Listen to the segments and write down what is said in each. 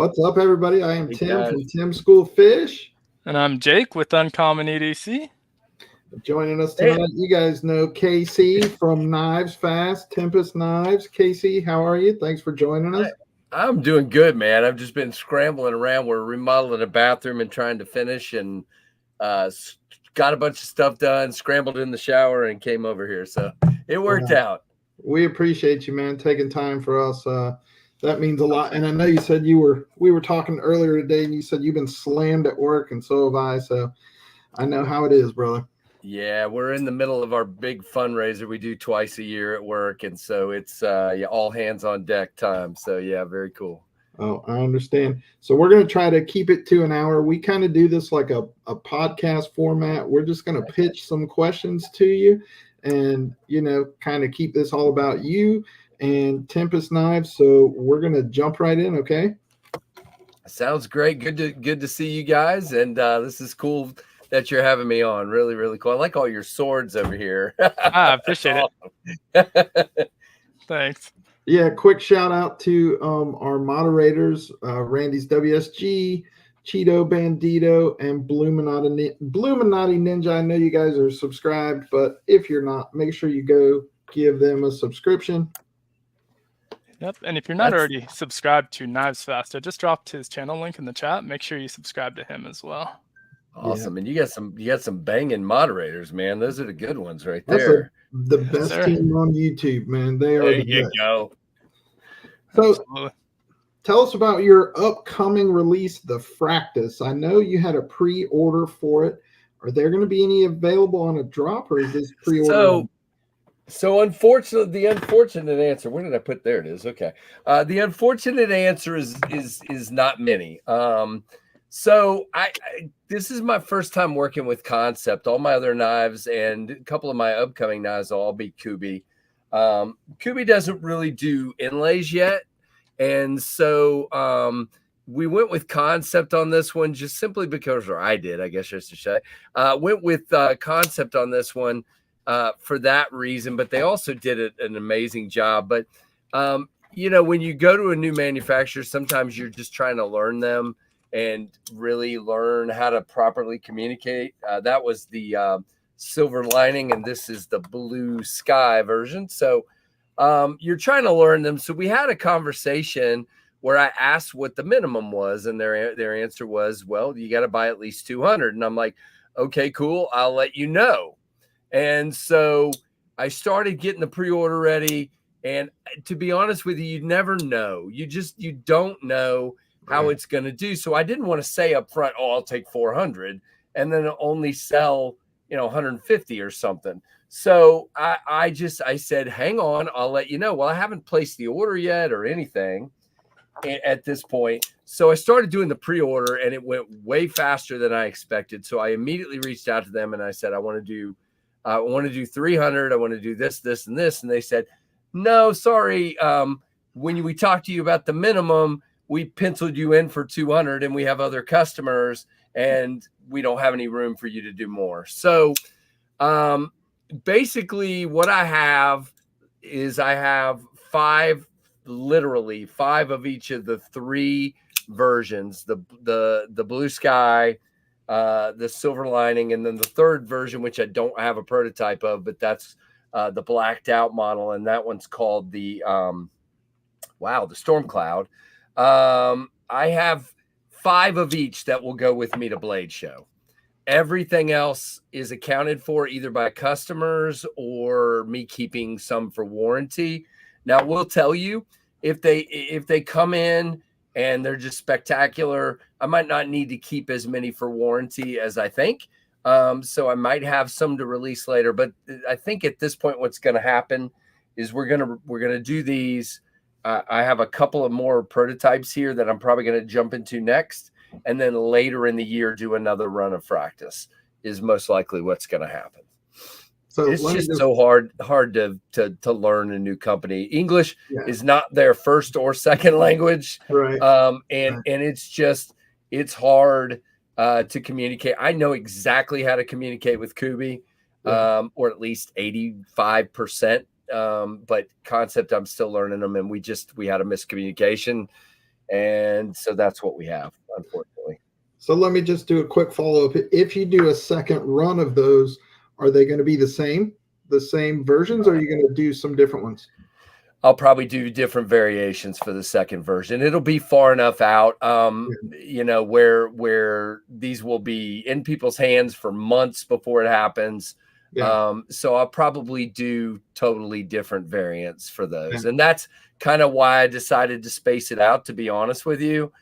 What's up, everybody? I am Hey, Tim guys. from Tim School Fish. And I'm Jake with Uncommon EDC. Joining us tonight, you guys know Casey from KnivesFAST, Tempest Knives. Casey, how are you? Thanks for joining us. I'm doing good, man. I've just been scrambling around. We're remodeling a bathroom and trying to finish, and got a bunch of stuff done, scrambled in the shower, and came over here. So it worked out. We appreciate you, man, taking time for us. That means a lot. And I know you said we were talking earlier today, and you said you've been slammed at work, and so have I. So I know how it is, brother. Yeah, we're in the middle of our big fundraiser we do twice a year at work, and so it's all hands on deck time. So yeah, very cool. Oh, I understand. So we're going to try to keep it to an hour. We kind of do this like a podcast format. We're just going to pitch some questions to you and, kind of keep this all about you and Tempest Knives. So we're going to jump right in. Okay. Sounds great. Good to see you guys. And this is cool that you're having me on. Really, really cool. I like all your swords over here. I appreciate it. Thanks. Yeah, quick shout out to our moderators, Randy's WSG, Cheeto Bandito, and Bluminati Ninja. I know you guys are subscribed, but if you're not, make sure you go give them a subscription. Yep, and if you're not already subscribed to KnivesFAST, I just dropped his channel link in the chat. Make sure you subscribe to him as well. Awesome, yeah. And you got some banging moderators, man. Those are the good ones right there. The best team on YouTube, man. They are. There you go. So, tell us about your upcoming release, the Fractus. I know you had a pre-order for it. Are there going to be any available on a drop, or is this pre-order? So unfortunately, the unfortunate answer. Where did I put? There it is. Okay. The unfortunate answer is not many. So this is my first time working with Concept. All my other knives and a couple of my upcoming knives will all be Kubi. Kubi doesn't really do inlays yet, and so we went with Concept on this one just simply because, or I did, I guess I should say, went with Concept on this one for that reason. But they also did an amazing job. But when you go to a new manufacturer, sometimes you're just trying to learn them and really learn how to properly communicate. That was the Silver Lining, and this is the Blue Sky version. So you're trying to learn them. So we had a conversation where I asked what the minimum was, and their answer was, well, you got to buy at least 200. And I'm like, okay, cool. I'll let you know. And so I started getting the pre-order ready. And to be honest with you, you never know. You don't know how it's going to do. So I didn't want to say up front, oh, I'll take 400 and then only sell, 150 or something. So I said, hang on, I'll let you know. Well, I haven't placed the order yet or anything at this point. So I started doing the pre-order, and it went way faster than I expected. So I immediately reached out to them and I said, I want to do 300. I want to do this, this, and this. And they said, no, sorry. When we talked to you about the minimum, we penciled you in for 200, and we have other customers, and we don't have any room for you to do more. So basically what I have is I have literally five of each of the three versions, the Blue Sky, the Silver Lining, and then the third version, which I don't have a prototype of, but that's the blacked out model. And that one's called the Storm Cloud. I have 5 of each that will go with me to Blade Show. Everything else is accounted for either by customers or me keeping some for warranty. Now, we'll tell you, if they come in and they're just spectacular, I might not need to keep as many for warranty as I think. So I might have some to release later. But I think at this point, what's going to happen is we're gonna do these. I have a couple of more prototypes here that I'm probably going to jump into next. And then later in the year, do another run of Fractus is most likely what's going to happen. So it's just so hard to learn a new company. English is not their first or second language. Right. And it's hard to communicate. I know exactly how to communicate with Kubi, or at least 85%. But Concept, I'm still learning them, and we had a miscommunication, And so that's what we have, unfortunately. So let me just do a quick follow-up. If you do a second run of those, are they going to be the same versions, or are you going to do some different ones? I'll probably do different variations for the second version. It'll be far enough out, you know, where these will be in people's hands for months before it happens. Yeah. So I'll probably do totally different variants for those. And that's kind of why I decided to space it out, to be honest with you.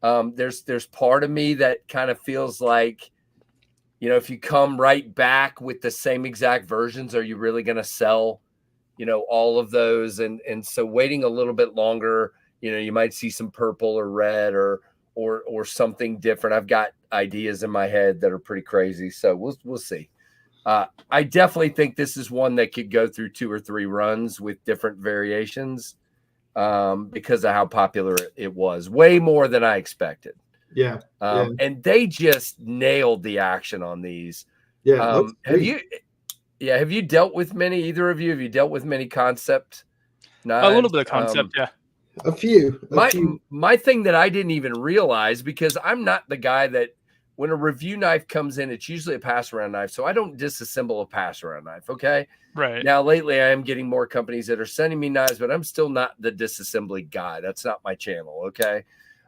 There's part of me that kind of feels like, you know, if you come right back with the same exact versions, are you really going to sell, you know, all of those? And so waiting a little bit longer, you know, you might see some purple or red or something different. I've got ideas in my head that are pretty crazy. So we'll see. I definitely think this is one that could go through 2 or 3 runs with different variations, because of how popular it was, way more than I expected. Yeah. And they just nailed the action on these. Yeah. Have you dealt with many, either of you? Have you dealt with many concept knives? A little bit of concept, yeah. A few. My thing that I didn't even realize, because I'm not the guy that, when a review knife comes in, it's usually a pass around knife. So I don't disassemble a pass around knife. Okay. Right. Now, lately I am getting more companies that are sending me knives, but I'm still not the disassembly guy. That's not my channel. Okay.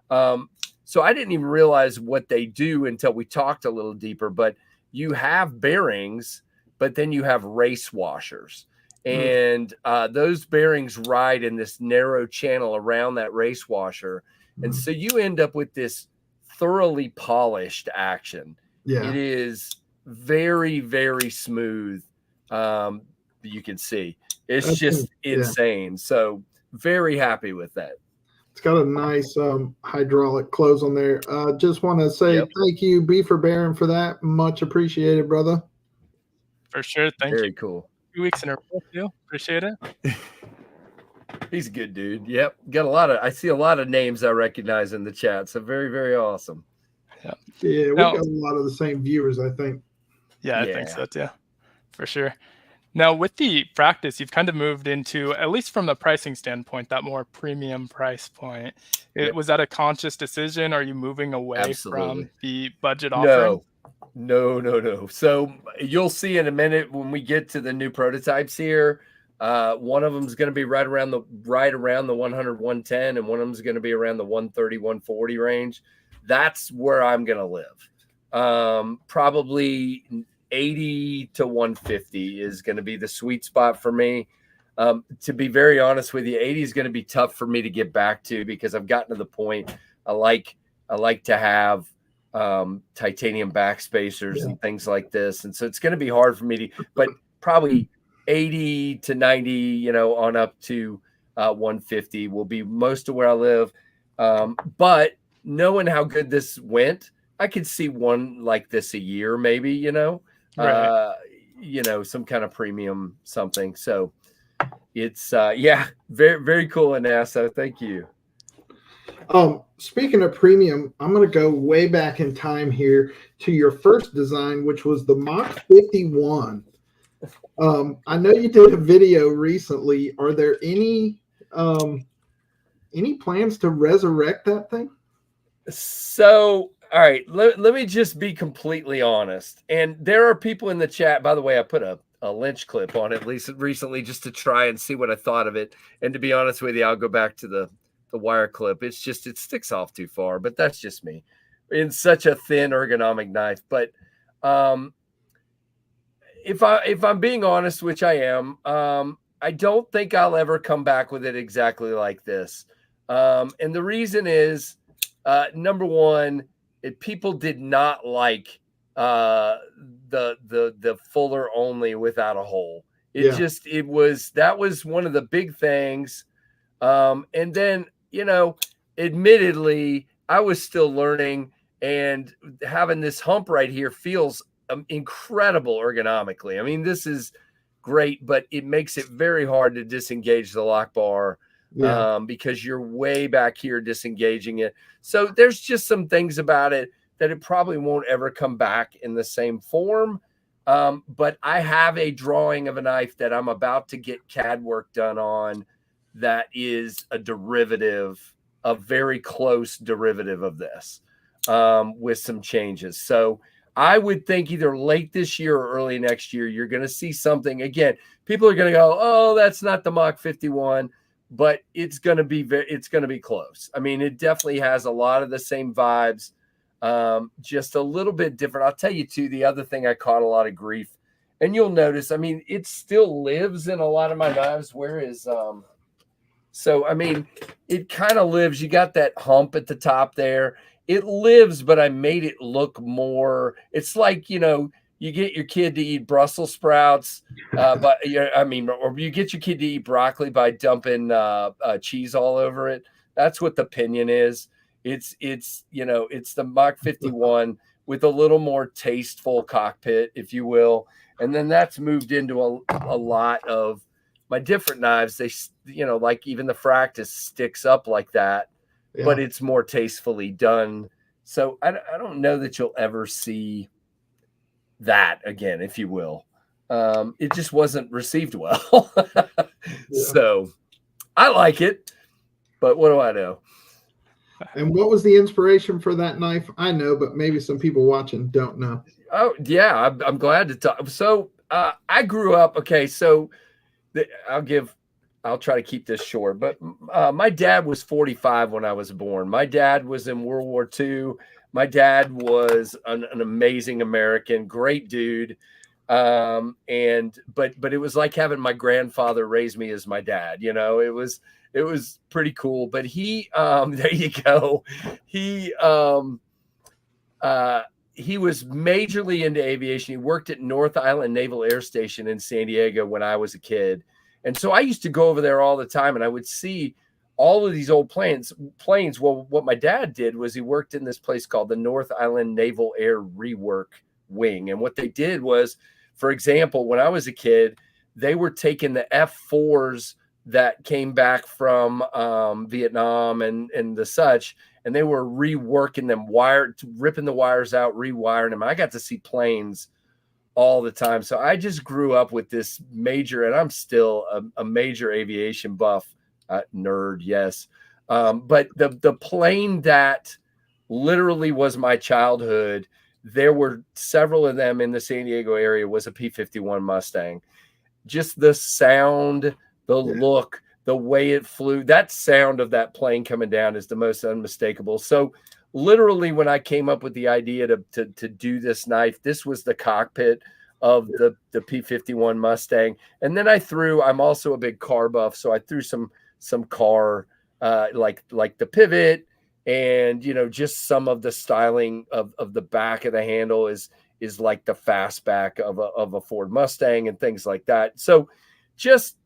So I didn't even realize what they do until we talked a little deeper, but you have bearings, but then you have race washers, and those bearings ride in this narrow channel around that race washer. And so you end up with this thoroughly polished action. Yeah. It is very, very smooth. You can see it's just insane. So very happy with that. It's got a nice hydraulic close on there. Just want to say thank you, B for Baron, for that. Much appreciated, brother. For sure. Thank you. Very cool. 2 weeks in a row too. Appreciate it. He's a good dude. Yep. I see a lot of names I recognize in the chat. So very, very awesome. Yeah. Yeah. We got a lot of the same viewers, I think. Yeah, I think so too. For sure. Now, with the practice, you've kind of moved into, at least from the pricing standpoint, that more premium price point. Was that a conscious decision? Are you moving away from the budget offering? No. So you'll see in a minute when we get to the new prototypes here. One of them is going to be right around the 100, 110, and one of them is going to be around the 130, 140 range. That's where I'm going to live. Probably 80 to 150 is going to be the sweet spot for me. To be very honest with you, 80 is going to be tough for me to get back to, because I've gotten to the point I like to have titanium back spacers and things like this. And so it's going to be hard for me to, but probably 80 to 90, you know, on up to 150 will be most of where I live. But knowing how good this went, I could see one like this a year, maybe, you know, you know, some kind of premium something. So it's, very, very cool. And NASA, thank you. Speaking of premium, I'm going to go way back in time here to your first design, which was the Mach 51. I know you did a video recently. Are there any plans to resurrect that thing? So, all right, let me just be completely honest. And there are people in the chat, by the way, I put a lynch clip on it recently just to try and see what I thought of it. And to be honest with you, I'll go back to the wire clip. It's just, it sticks off too far, but that's just me in such a thin ergonomic knife. But if I'm being honest, which I am, I don't think I'll ever come back with it exactly like this. And the reason is, number one, people did not like the fuller only without a hole. That was one of the big things. And then, you know, admittedly, I was still learning, and having this hump right here feels incredible ergonomically. I mean, this is great, but it makes it very hard to disengage the lock bar because you're way back here disengaging it. So there's just some things about it that it probably won't ever come back in the same form. But I have a drawing of a knife that I'm about to get CAD work done on that is a derivative a very close derivative of this with some changes. So I would think either late this year or early next year, you're going to see something. Again, people are going to go, oh, that's not the Mach 51, but it's going to be close. I mean, it definitely has a lot of the same vibes, just a little bit different. I'll tell you too, the other thing I caught a lot of grief, and you'll notice, I mean, it still lives in a lot of my knives. So, I mean, it kind of lives. You got that hump at the top there. It lives, but I made it look more. It's like, you get your kid to eat Brussels sprouts, or you get your kid to eat broccoli by dumping cheese all over it. That's what the pinion is. It's the Mach 51 with a little more tasteful cockpit, if you will. And then that's moved into a lot of my different knives. They, like even the Fractus sticks up like that. Yeah. But it's more tastefully done. So I don't know that you'll ever see that again, if you will. It just wasn't received well. Yeah. So I like it, but what do I know? And what was the inspiration for that knife? I know, but maybe some people watching don't know. Oh, yeah, I'm glad to talk. So I grew up, okay, so I'll try to keep this short, but my dad was 45 when I was born. My dad was in World War II. My dad was an amazing American, great dude. But it was like having my grandfather raise me as my dad. It was pretty cool. But he, there you go. He was majorly into aviation. He worked at North Island Naval Air Station in San Diego when I was a kid. And so I used to go over there all the time, and I would see all of these old planes. Well, what my dad did was he worked in this place called the North Island Naval Air Rework Wing. And what they did was, for example, when I was a kid, they were taking the F-4s that came back from Vietnam and the such, and they were reworking them, ripping the wires out, rewiring them. I got to see planes all the time. So I just grew up with this major, and I'm still a major aviation buff nerd. Yes. But the plane that literally was my childhood, there were several of them in the San Diego area, was a P-51 Mustang. Just the sound, the look, the way it flew, that sound of that plane coming down is the most unmistakable. So literally, when I came up with the idea to do this knife, this was the cockpit of the P-51 Mustang. And then I'm also a big car buff, so I threw some car, like the pivot, and just some of the styling of the back of the handle is like the fastback of a Ford Mustang and things like that. So just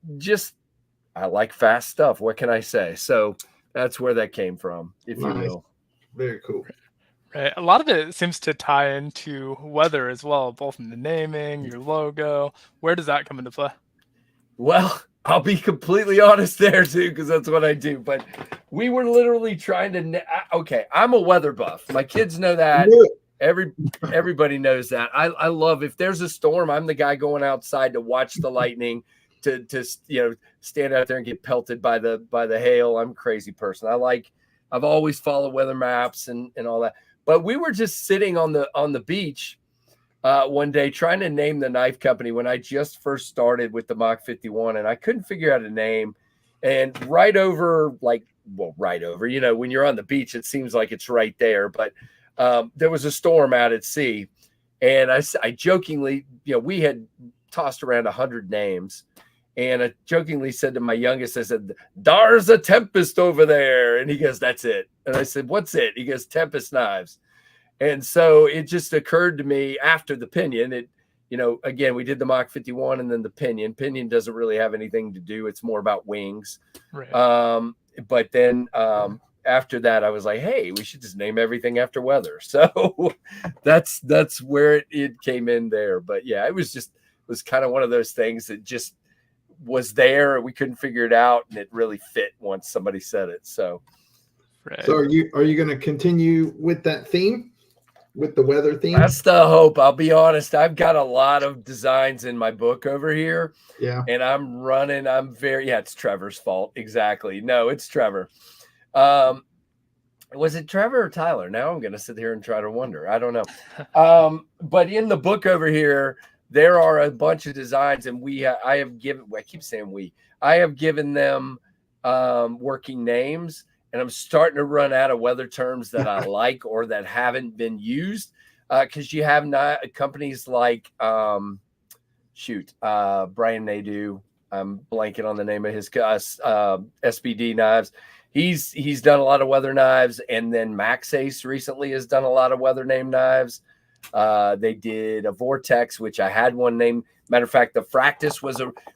I like fast stuff. What can I say? So that's where that came from, if you will. Very cool. Right. A lot of it seems to tie into weather as well, both in the naming, your logo. Where does that come into play? Well, I'll be completely honest there too, because that's what I do. But we were literally trying to. Okay, I'm a weather buff. My kids know that. Everybody knows that. I love, if there's a storm, I'm the guy going outside to watch the lightning, to stand out there and get pelted by the hail. I'm a crazy person. I've always followed weather maps and all that. But we were just sitting on the beach one day trying to name the knife company when I just first started with the Mach 51, and I couldn't figure out a name. And right over, when you're on the beach, it seems like it's right there. But there was a storm out at sea, and I jokingly, we had tossed around 100 names. And I jokingly said to my youngest, I said, "There's a Tempest over there." And he goes, "That's it." And I said, "What's it?" He goes, "Tempest Knives." And so it just occurred to me after the pinion, again, we did the Mach 51 and then the pinion. Pinion doesn't really have anything to do. It's more about wings. Right. But then after that, I was like, hey, we should just name everything after weather. So that's where it came in there. But yeah, it was kind of one of those things that just was there. We couldn't figure it out, and it really fit once somebody said it. So, right. So are you going to continue with that theme, with the weather theme? That's the hope. I'll be honest. I've got a lot of designs in my book over here. Yeah. And it's Trevor's fault. Exactly. No, it's Trevor. Was it Trevor or Tyler? Now I'm going to sit here and try to wonder. I don't know. But in the book over here, there are a bunch of designs, and I have given. I keep saying we. I have given them working names, and I'm starting to run out of weather terms that I like or that haven't been used. Because you have companies like Brian Nadeau. I'm blanking on the name of his SBD Knives. He's done a lot of weather knives, and then Max Ace recently has done a lot of weather name knives. They did a Vortex, which I had one name. Matter of fact, the Fractus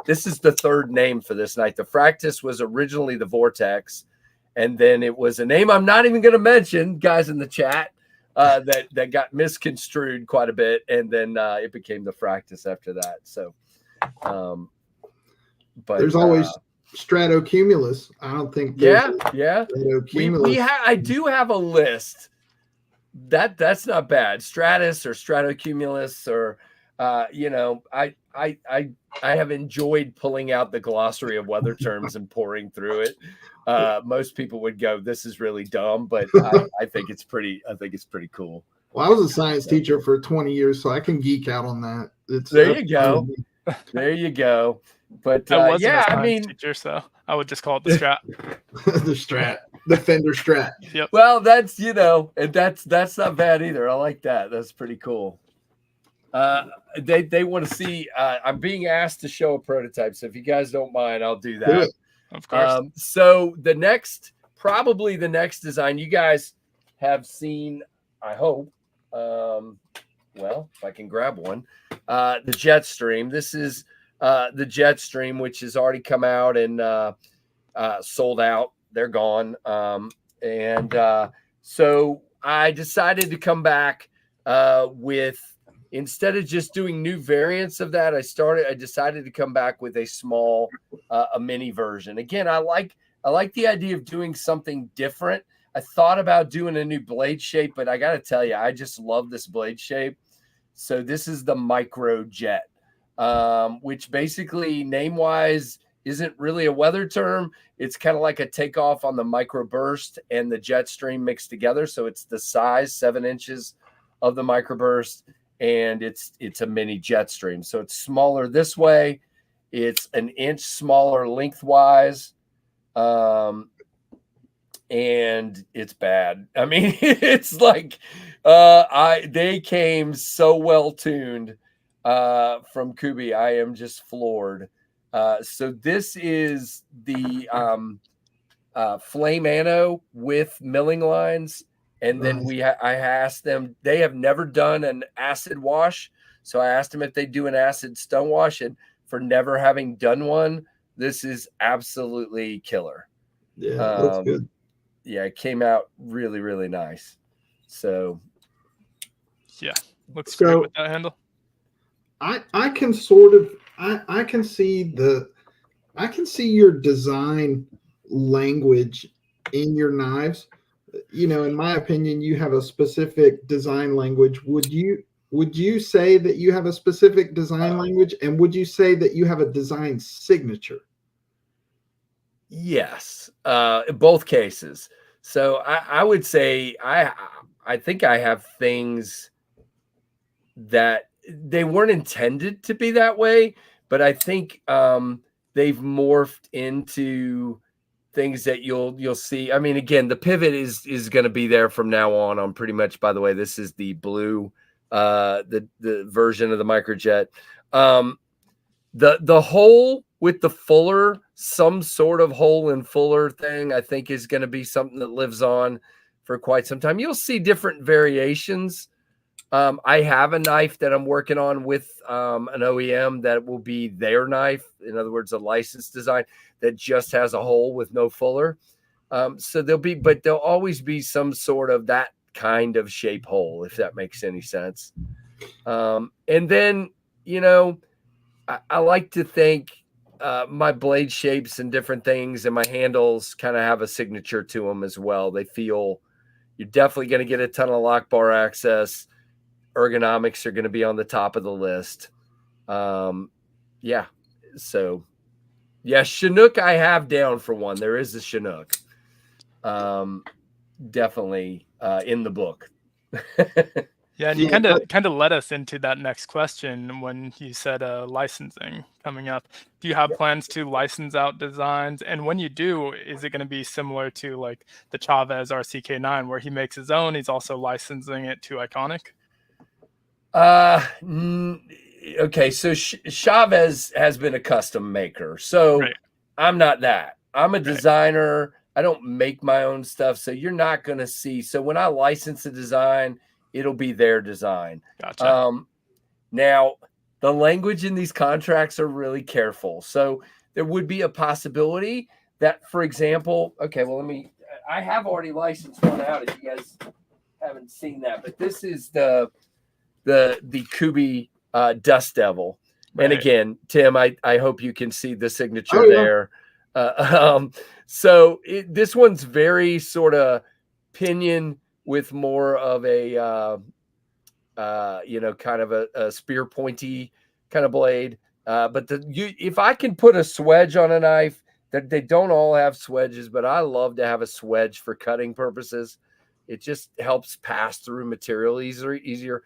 this is the third name for this night. The Fractus was originally the Vortex, and then it was a name I'm not even going to mention, guys in the chat, that got misconstrued quite a bit, and then it became the Fractus after that. So, but there's always Stratocumulus. I don't think. Yeah. I do have a list. That's not bad. Stratus or Stratocumulus or I have enjoyed pulling out the glossary of weather terms and pouring through it. Most people would go, "This is really dumb," but I think it's pretty cool. Well, I was a science teacher for 20 years, so I can geek out on that. There you go. There you go. But I wasn't a science teacher, so I would just call it the Strat. The Strat, the Fender Strat. Yep. Well, that's and that's not bad either. I like that. That's pretty cool. They want to see. I'm being asked to show a prototype, so if you guys don't mind, I'll do that. Good. Of course. So probably the next design you guys have seen, I hope. Well, if I can grab one, the Jetstream. This is the Jetstream, which has already come out and sold out. They're gone. So I decided to come back with, instead of just doing new variants of that, I decided to come back with a small, a mini version. Again, I like the idea of doing something different. I thought about doing a new blade shape, but I got to tell you, I just love this blade shape. So this is the Micro Jet, which basically name-wise isn't really a weather term. It's kind of like a takeoff on the Micro Burst and the Jetstream mixed together. So it's the size, 7 inches of the Micro Burst, and it's a mini Jetstream. So it's smaller this way. It's an inch smaller lengthwise. And it's bad. I mean, it's like they came so well tuned from Kubi. I am just floored. So this is the Flame Anno with milling lines. And then I asked them, they have never done an acid wash. So I asked them if they do an acid stone wash, and for never having done one, this is absolutely killer. Yeah, that's good. Yeah, it came out really, really nice. So yeah, looks great with that handle. I can sort of I can see your design language in your knives. In my opinion, you have a specific design language. Would you say that you have a specific design language, and would you say that you have a design signature? Yes, in both cases. So I would say I think I have things that they weren't intended to be that way, but I think they've morphed into things that you'll see. I mean, again, the pivot is going to be there from now on pretty much. By the way, this is the blue, the version of the Microjet. The hole with the fuller, some sort of hole in fuller thing, I think is going to be something that lives on for quite some time. You'll see different variations. I have a knife that I'm working on with an OEM that will be their knife. In other words, a licensed design that just has a hole with no fuller. So there'll always be some sort of that kind of shape hole, if that makes any sense. And then, I like to think my blade shapes and different things and my handles kind of have a signature to them as well. They feel you're definitely going to get a ton of lock bar access. Ergonomics are going to be on the top of the list. Yeah. So, yeah, Chinook I have down for one. There is a Chinook. definitely in the book. Yeah, and you kind of led us into that next question when you said licensing coming up. Do you have plans to license out designs? And when you do, is it going to be similar to like the Chavez RCK9 where he makes his own? He's also licensing it to Iconic. Okay, so Chavez has been a custom maker, so Right. I'm not that. I'm a designer. I don't make my own stuff, so you're not going to see. So when I license a design, it'll be their design. Gotcha. Now, the language in these contracts are really careful. So there would be a possibility that, for example, okay, well, I have already licensed one out if you guys haven't seen that, but this is the Kubi Dust Devil. Right. And again, Tim, I hope you can see the signature there. So this one's very sort of pinion with more of a, kind of a spear pointy kind of blade. But if I can put a swedge on a knife, that they don't all have swedges, but I love to have a swedge for cutting purposes. It just helps pass through material easier.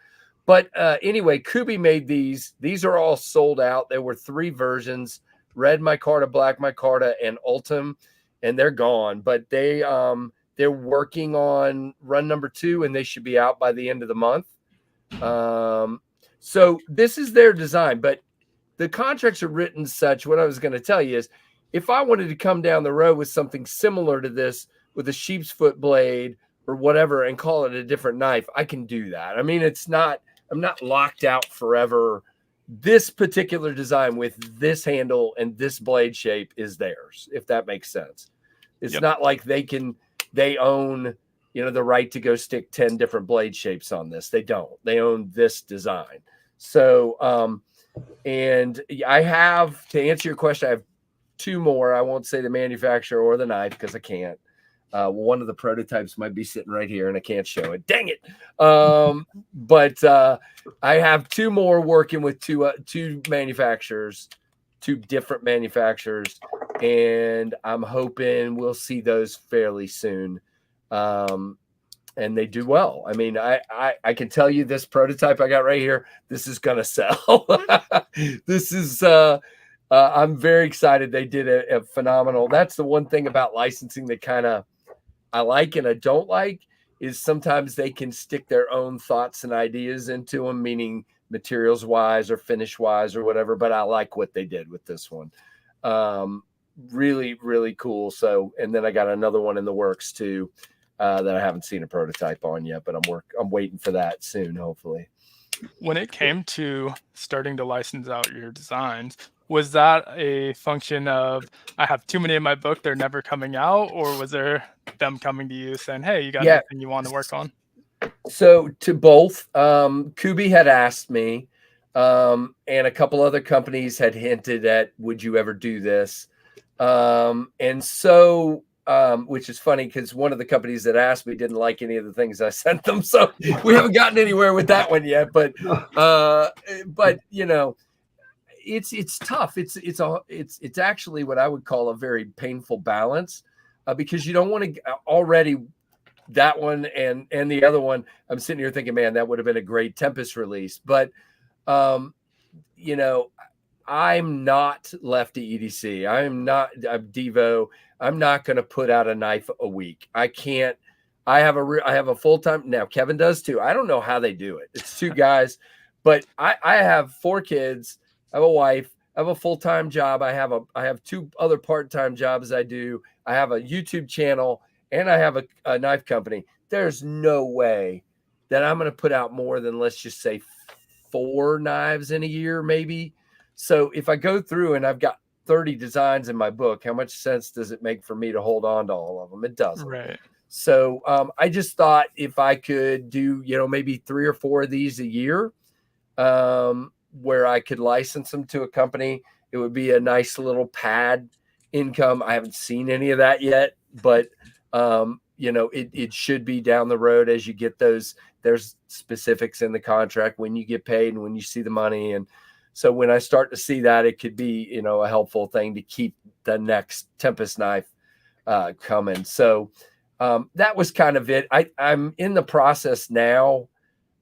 But anyway, Kubi made these. These are all sold out. There were 3 versions: red micarta, black micarta, and ultim, and they're gone. But they're working on run number 2, and they should be out by the end of the month. So this is their design, but the contracts are written such. What I was going to tell you is, if I wanted to come down the road with something similar to this, with a sheep's foot blade or whatever, and call it a different knife, I can do that. I mean, I'm not locked out forever. This particular design with this handle and this blade shape is theirs, if that makes sense. It's not like they own, the right to go stick 10 different blade shapes on this. They don't. They own this design. So, and I have, to answer your question, I have 2 more. I won't say the manufacturer or the knife because I can't. One of the prototypes might be sitting right here and I can't show it. Dang it. But I have 2 more working with two manufacturers, 2 different manufacturers, and I'm hoping we'll see those fairly soon. And they do well. I mean, I can tell you this prototype I got right here, this is going to sell. This is, I'm very excited. They did a phenomenal. That's the one thing about licensing that kind of I like and I don't like, is sometimes they can stick their own thoughts and ideas into them, meaning materials wise or finish wise or whatever. But I like what they did with this one. Really, really cool. So, and then I got another one in the works too, that I haven't seen a prototype on yet, but I'm waiting for that soon, hopefully. When it came to starting to license out your designs, was that a function of, I have too many in my book, they're never coming out, or was there them coming to you saying, hey, you got anything you want to work on? So to both, Kubi had asked me, and a couple other companies had hinted at, would you ever do this? And so, which is funny because one of the companies that asked me didn't like any of the things I sent them. So we haven't gotten anywhere with that one yet, but it's tough. It's actually what I would call a very painful balance, because you don't want to already that one and the other one. I'm sitting here thinking, man, that would have been a great Tempest release, but I'm not Lefty EDC. I'm Devo. I'm not going to put out a knife a week. I can't. I have a full-time now. Kevin does too. I don't know how they do it. It's 2 guys, but I have 4 kids. I have a wife. I have a full-time job. I have 2 other part-time jobs I do. I have a YouTube channel and I have a knife company. There's no way that I'm going to put out more than, let's just say, 4 knives in a year, maybe. So if I go through and I've got 30 designs in my book, how much sense does it make for me to hold on to all of them? It doesn't. Right. So I just thought if I could do, maybe 3 or 4 of these a year, where I could license them to a company, it would be a nice little pad income. I haven't seen any of that yet, but it should be down the road as you get those. There's specifics in the contract when you get paid and when you see the money. And so when I start to see that, it could be, a helpful thing to keep the next Tempest knife coming. So that was kind of it. I'm in the process now.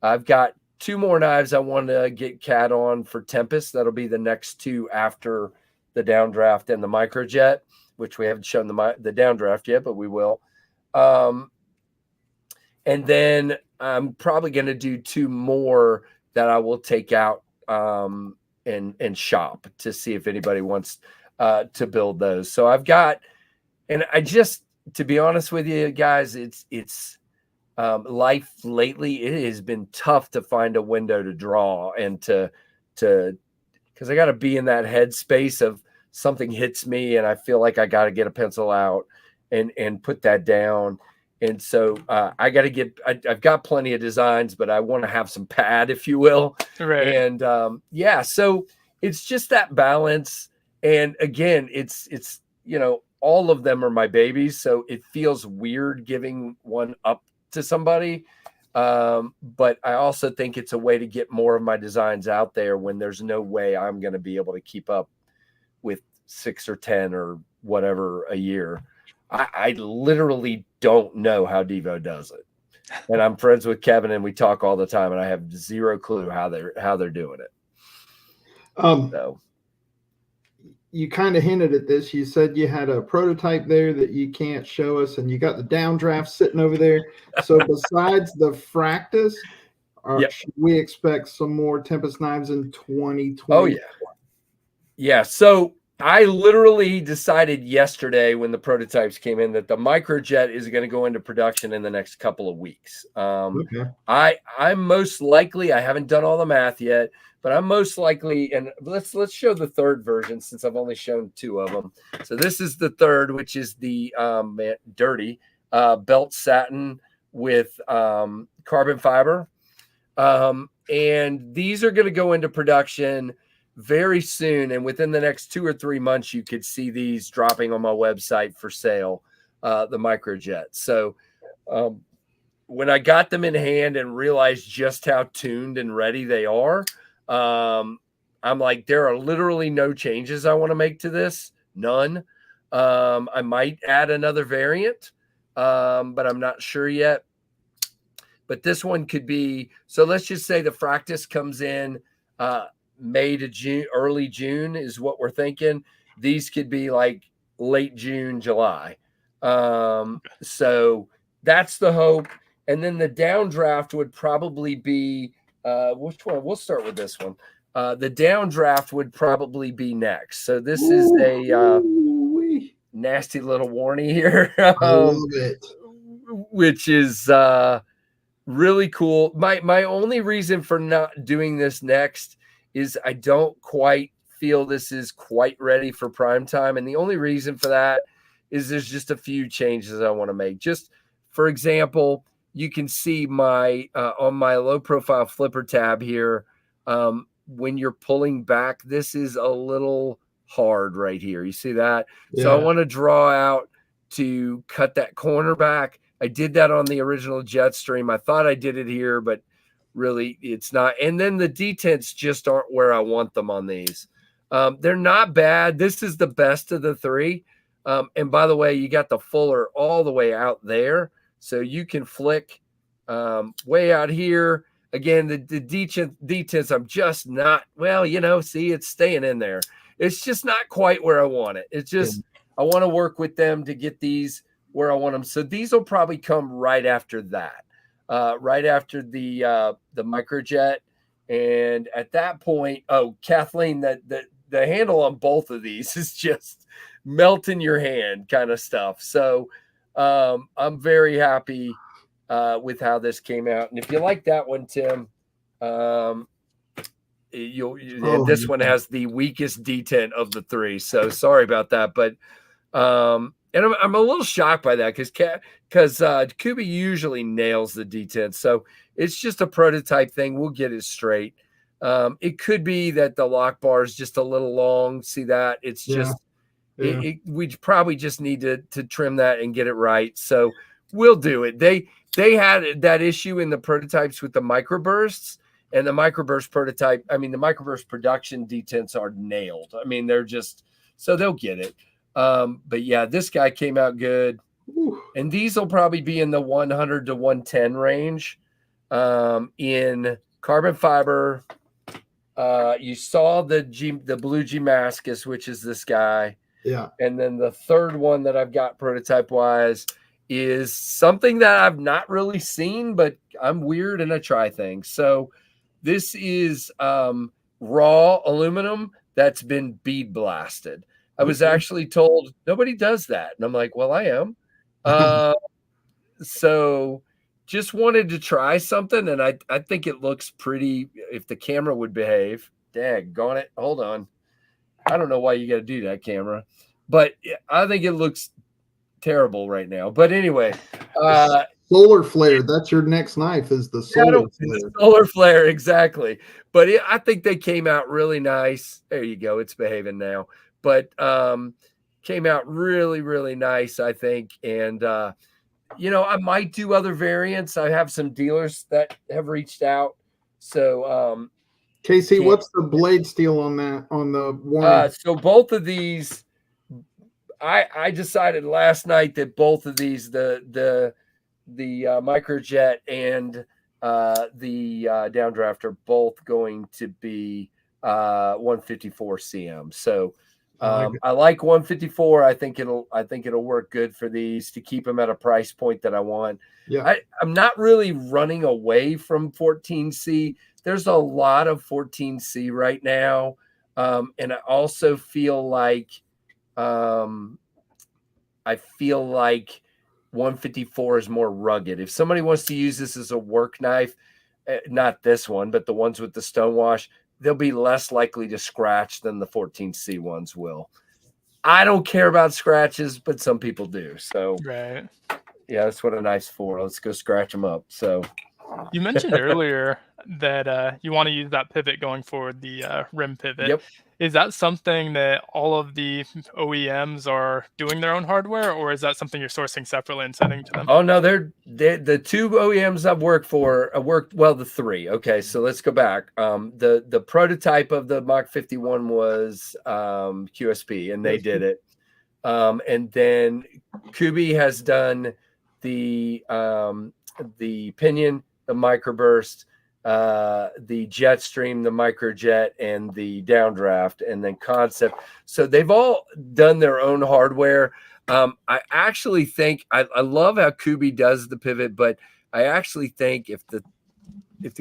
I've got 2 more knives I want to get CAD on for Tempest. That'll be the next 2 after the downdraft and the microjet, which we haven't shown the downdraft yet, but we will. And then I'm probably going to do 2 more that I will take out and shop to see if anybody wants to build those. So I've got, and I just, to be honest with you guys, it's life lately. It has been tough to find a window to draw and because I got to be in that headspace of something hits me and I feel like I got to get a pencil out and put that down. And so I got to get, I've got plenty of designs, but I want to have some pad, if you will. Right. And yeah, so it's just that balance. And again, it's, all of them are my babies. So it feels weird giving one up to somebody. But I also think it's a way to get more of my designs out there when there's no way I'm going to be able to keep up with 6 or 10 or whatever a year. I literally don't know how Devo does it. And I'm friends with Kevin and we talk all the time and I have zero clue how they're doing it. So you kind of hinted at this. You said you had a prototype there that you can't show us, and you got the downdraft sitting over there. So besides the Fractus, should we expect some more Tempest knives in 2020? Oh yeah. Yeah. So I literally decided yesterday when the prototypes came in that the microjet is going to go into production in the next couple of weeks. Okay. I'm most likely, I haven't done all the math yet, but I'm most likely, and let's show the 3rd version since I've only shown 2 of them. So this is the 3rd, which is the dirty belt satin with carbon fiber. And these are going to go into production very soon. And within the next 2 or 3 months, you could see these dropping on my website for sale, the microjet. So when I got them in hand and realized just how tuned and ready they are, I'm like, there are literally no changes I want to make to this. None. I might add another variant, but I'm not sure yet. But this one could be, so let's just say the Fractus comes in May to June, early June is what we're thinking. These could be like late June, July. So that's the hope. And then the downdraft would probably be, which one? We'll start with this one. The downdraft would probably be next. So this is a nasty little warning here, I love it. which is really cool. My only reason for not doing this next is I don't quite feel this is quite ready for prime time. And the only reason for that is there's just a few changes I want to make. Just for example, you can see my on my low profile flipper tab here. When you're pulling back, this is a little hard right here. You see that? Yeah. So I want to draw out to cut that corner back. I did that on the original Jetstream. I thought I did it here, but really it's not. And then the detents just aren't where I want them on these. They're not bad. This is the best of the 3. And by the way, you got the fuller all the way out there. So you can flick way out here. Again, the detents, I'm just not, well, see, it's staying in there. It's just not quite where I want it. It's just, I want to work with them to get these where I want them. So these will probably come right after that, right after the microjet. And at that point, Kathleen, the handle on both of these is just melt in your hand kind of stuff. So I'm very happy with how this came out. And if you like that one, Tim, this one has the weakest detent of the 3. So sorry about that. But and I'm a little shocked by that because Kubi usually nails the detent. So it's just a prototype thing. We'll get it straight. It could be that the lock bar is just a little long. See that? It's just we probably just need to trim that and get it right. So we'll do it. They had that issue in the prototypes with the microbursts, and the microburst prototype. I mean, the microburst production detents are nailed. I mean, they're just, so they'll get it. But yeah, this guy came out good. Ooh. And these will probably be in the 100 to 110 range. In carbon fiber, you saw the blue Damascus, which is this guy. Yeah. And then the third one that I've got prototype wise is something that I've not really seen, but I'm weird and I try things. So this is raw aluminum that's been bead blasted. I was actually told nobody does that. And I'm like, well, I am. So just wanted to try something. And I think it looks pretty, if the camera would behave. Daggone it. Hold on. I don't know why you got to do that, camera. But I think it looks terrible right now. But anyway, solar flare. That's your next knife, is the solar flare. Solar flare, exactly. But I think they came out really nice. There you go. It's behaving now. But came out really, really nice, I think. And I might do other variants. I have some dealers that have reached out. So Casey, what's the blade steel on that, on the warning? So both of these, I decided last night that both of these, the microjet and the downdraft, are both going to be 154 cm. So I like 154. I think it'll work good for these, to keep them at a price point that I want. Yeah. I'm not really running away from 14C. There's a lot of 14C right now. And I also feel like, 154 is more rugged. If somebody wants to use this as a work knife, not this one, but the ones with the stonewash, they'll be less likely to scratch than the 14C ones will. I don't care about scratches, but some people do. So right. Yeah, that's what a knife's for. Let's go scratch them up. So you mentioned earlier that you want to use that pivot going forward, the rim pivot. Yep. Is that something that all of the OEMs are doing their own hardware, or is that something you're sourcing separately and sending to them? Oh no, they're the two OEMs I've worked for. The three. Okay, so let's go back. The prototype of the Mach 51 was QSP, and they did it. And then Kubi has done the pinion, the microburst, the Jetstream, the microjet, and the downdraft, and then Concept. So they've all done their own hardware. I actually think I love how Kubi does the pivot, but I actually think if the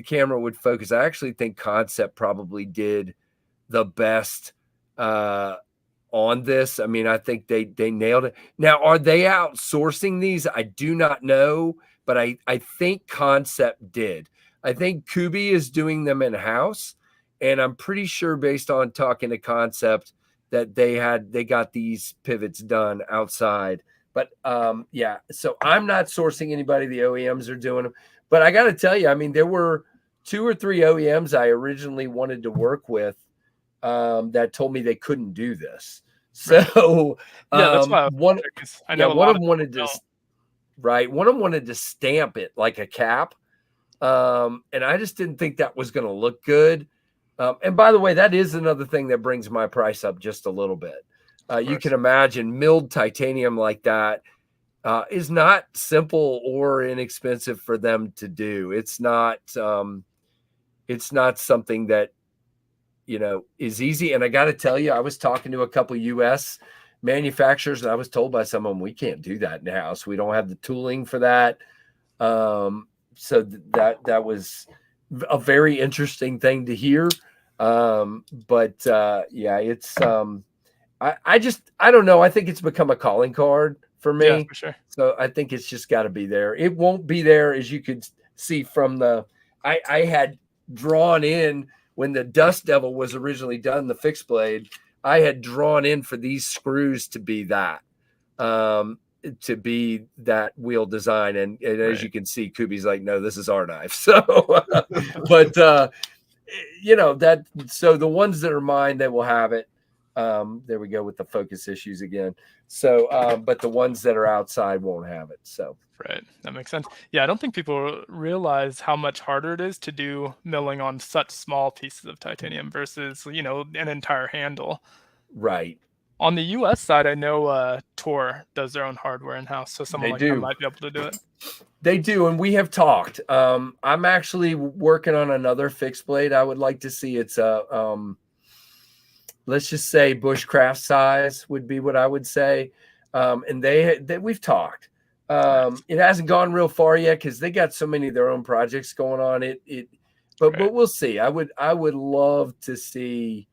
camera would focus, I actually think Concept probably did the best on this. I mean, I think they nailed it. Now, are they outsourcing these? I do not know, but I think Concept did. I think Kubi is doing them in-house, and I'm pretty sure, based on talking to Concept, that they got these pivots done outside. But yeah, so I'm not sourcing anybody. The OEMs are doing them. But I got to tell you, I mean, there were 2 or 3 OEMs I originally wanted to work with that told me they couldn't do this. So yeah, that's why one of them wanted to stamp it like a cap. And I just didn't think that was going to look good. And by the way, that is another thing that brings my price up just a little bit. You can imagine milled titanium like that is not simple or inexpensive for them to do. It's not something that, is easy. And I got to tell you, I was talking to a couple US manufacturers, and I was told by some of them, we can't do that in-house. We don't have the tooling for that. So that was a very interesting thing to hear. But yeah, it's I don't know. I think it's become a calling card for me. Yeah, for sure. So I think it's just got to be there. It won't be there, as you could see from I had drawn in when the Dust Devil was originally done, the fixed blade. I had drawn in for these screws to be that. To be that wheel design, and as you can see, Kubi's like, no, this is our knife. So but that, so the ones that are mine, they will have it. There we go with the focus issues again. So but the ones that are outside won't have it. So right, that makes sense. Yeah, I don't think people realize how much harder it is to do milling on such small pieces of titanium versus an entire handle. Right. On the US side, I know Tor does their own hardware in-house, so someone like that might be able to do it. They do, and we have talked. I'm actually working on another fixed blade. I would like to see it's a let's just say bushcraft size would be what I would say. And we've talked. It hasn't gone real far yet because they got so many of their own projects going on. But we'll see. I would love to see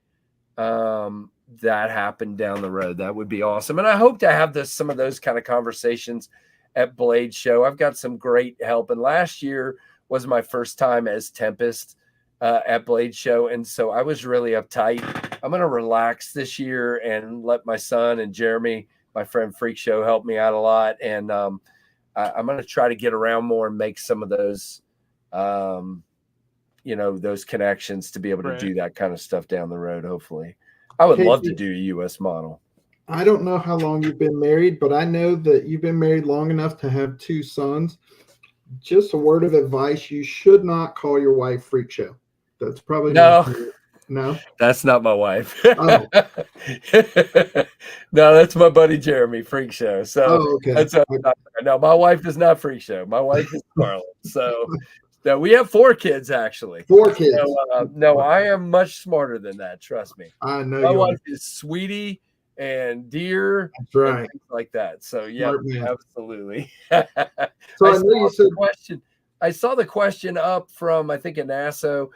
that happen down the road. That would be awesome. And I hope to have some of those kind of conversations at Blade Show. I've got some great help. And last year was my first time as Tempest at Blade Show. And so I was really uptight. I'm going to relax this year and let my son and Jeremy, my friend Freak Show, help me out a lot. And I'm going to try to get around more and make some of those, those connections to be able to do that kind of stuff down the road. Hopefully I would love to do a US model. I don't know how long you've been married, but I know that you've been married long enough to have 2 sons. Just a word of advice. You should not call your wife Freak Show. That's probably no. That's not my wife. Oh. No, that's my buddy Jeremy, Freak Show. So okay. No, my wife is not Freak Show. My wife is Scarlett. So no, we have 4 kids actually. 4 kids. No, I am much smarter than that. Trust me. I know. My wife is Sweetie and Dear. That's right. And things like that. So yeah, absolutely. So I know you said question. I saw the question up from I think Anaso.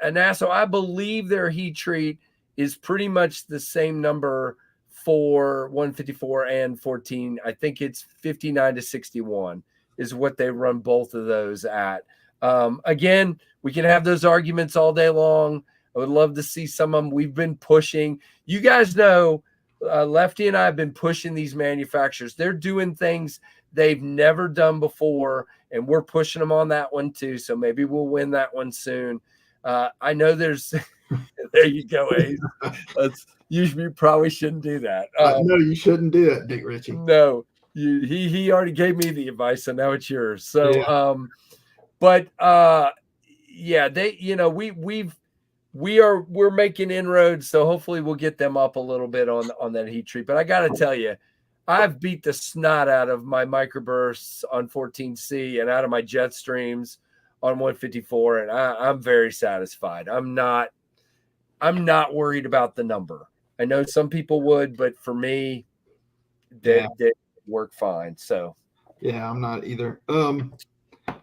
I believe their heat treat is pretty much the same number for 154 and 14. I think it's 59 to 61 is what they run both of those at. Again, we can have those arguments all day long. I would love to see some of them. We've been pushing. You guys know, Lefty and I have been pushing these manufacturers. They're doing things they've never done before, and we're pushing them on that one too. So maybe we'll win that one soon. I know there's there you go, Ace. You probably shouldn't do that. No, you shouldn't do that, Dick Ritchie. No, he already gave me the advice, so now it's yours. So we're making inroads, so hopefully we'll get them up a little bit on that heat treat. But I got to tell you, I've beat the snot out of my microbursts on 14C and out of my jet streams on 154, and I'm very satisfied. I'm not worried about the number. I know some people would, but for me, they work fine. So yeah, I'm not either.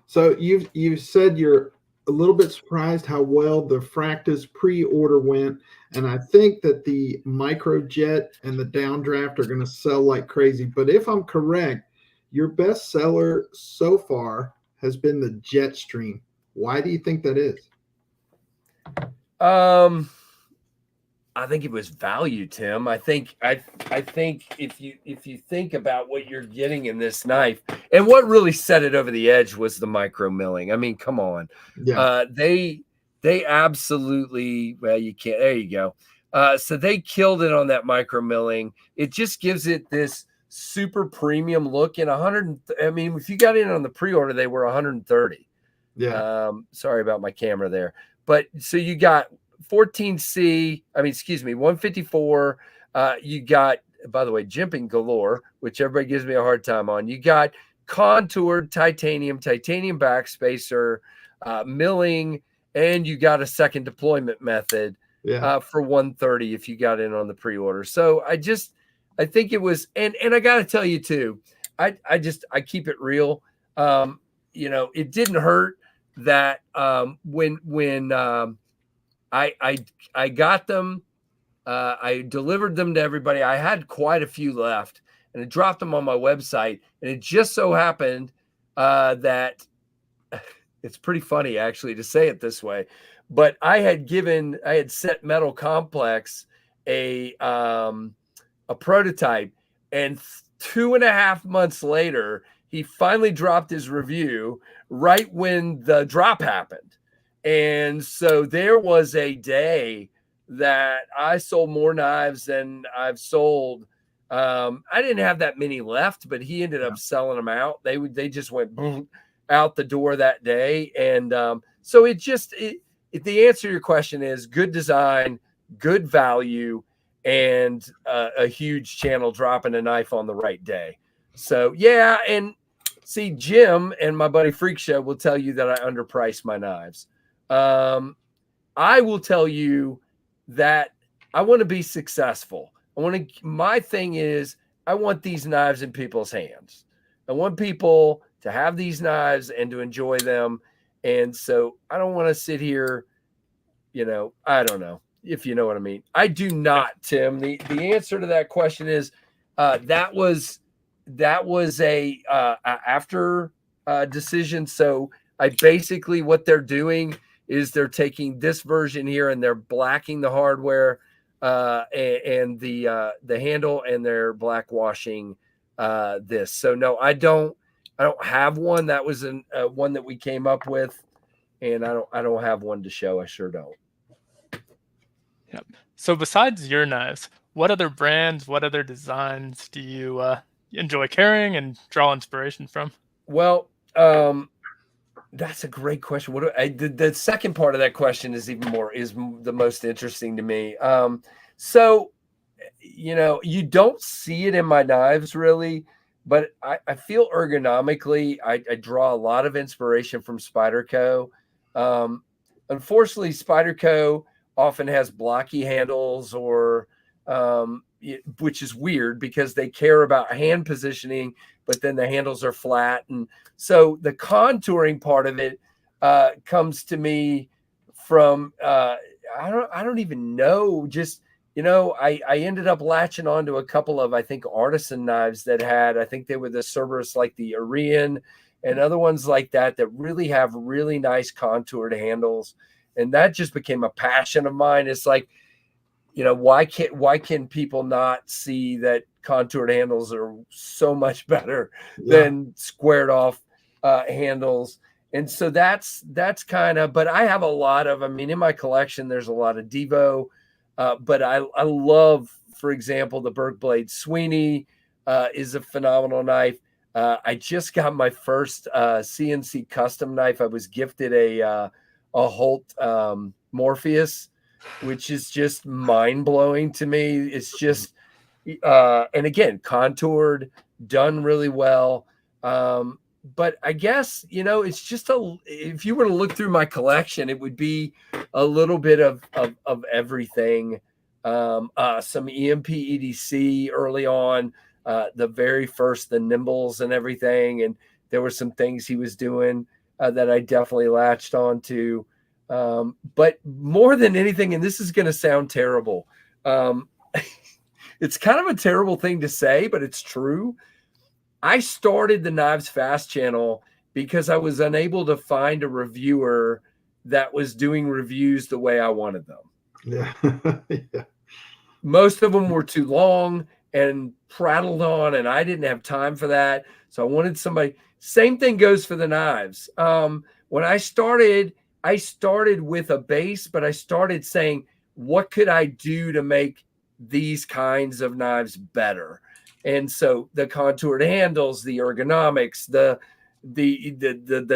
So you said you're a little bit surprised how well the Fractus pre-order went, and I think that the Microjet and the Downdraft are going to sell like crazy. But if I'm correct, your best seller so far has been the Jetstream. Why do you think that is? I think it was value, Tim. I think if you think about what you're getting in this knife, and what really set it over the edge was the micro milling. I mean, come on. Yeah. They absolutely, well, you can't, there you go. So they killed it on that micro milling. It just gives it this super premium look. In I mean, if you got in on the pre-order, they were 130. Yeah. Sorry about my camera there. But so you got 154. You got, by the way, jimping galore, which everybody gives me a hard time on. You got contoured titanium backspacer, milling, and you got a second deployment method for 130 if you got in on the pre-order. So I think it was, and I got to tell you too, I keep it real. It didn't hurt that when I got them, I delivered them to everybody. I had quite a few left, and I dropped them on my website. And it just so happened that it's pretty funny actually to say it this way, but I had sent Metal Complex a prototype, and 2.5 months later, he finally dropped his review right when the drop happened. And so there was a day that I sold more knives than I've sold. I didn't have that many left, but he ended up selling them out. They just went boom, out the door that day. And so the answer to your question is good design, good value, and a huge channel dropping a knife on the right day. So yeah, and see, Jim and my buddy Freak Show will tell you that I underprice my knives. I will tell you that I want to be successful. My thing is, I want these knives in people's hands. I want people to have these knives and to enjoy them. And so I don't want to sit here, I don't know if you know what I mean. I do not, Tim. The answer to that question is that was a after decision. So I basically, what they're doing is they're taking this version here and they're blacking the hardware and the handle, and they're black washing this. So no, I don't have one. That was one that we came up with, and I don't have one to show. I sure don't. Yep. So besides your knives, what other brands, what other designs do you enjoy carrying and draw inspiration from? Well, that's a great question. The second part of that question is the most interesting to me. So, you don't see it in my knives really, but I feel ergonomically, I draw a lot of inspiration from Spyderco. Unfortunately, Spyderco often has blocky handles, or which is weird because they care about hand positioning, but then the handles are flat. And so the contouring part of it comes to me from I don't even know. Just I ended up latching onto a couple of, I think, artisan knives that had, I think they were the Cerberus, like the Arian, and other ones like that really have really nice contoured handles, and that just became a passion of mine. It's like, why can people not see that contoured handles are so much better than squared off handles? And so that's kind of, but I have a lot of, in my collection, there's a lot of Devo, but I love, for example, the Berg Blade Sweeney is a phenomenal knife. I just got my first CNC custom knife. I was gifted a Holt Morpheus, which is just mind-blowing to me. It's just, and again, contoured, done really well. But I guess, it's just if you were to look through my collection, it would be a little bit of everything. Some EMP EDC early on, the very first, the Nimbles and everything. And there were some things he was doing that I definitely latched on to. But more than anything, and this is going to sound terrible, it's kind of a terrible thing to say, but it's true. I started the KnivesFAST channel because I was unable to find a reviewer that was doing reviews the way I wanted them. Yeah. Yeah. Most of them were too long and prattled on, and I didn't have time for that. So I wanted somebody. Same thing goes for the knives. When I started with a base, but I started saying, what could I do to make these kinds of knives better? And so the contoured handles, the ergonomics, the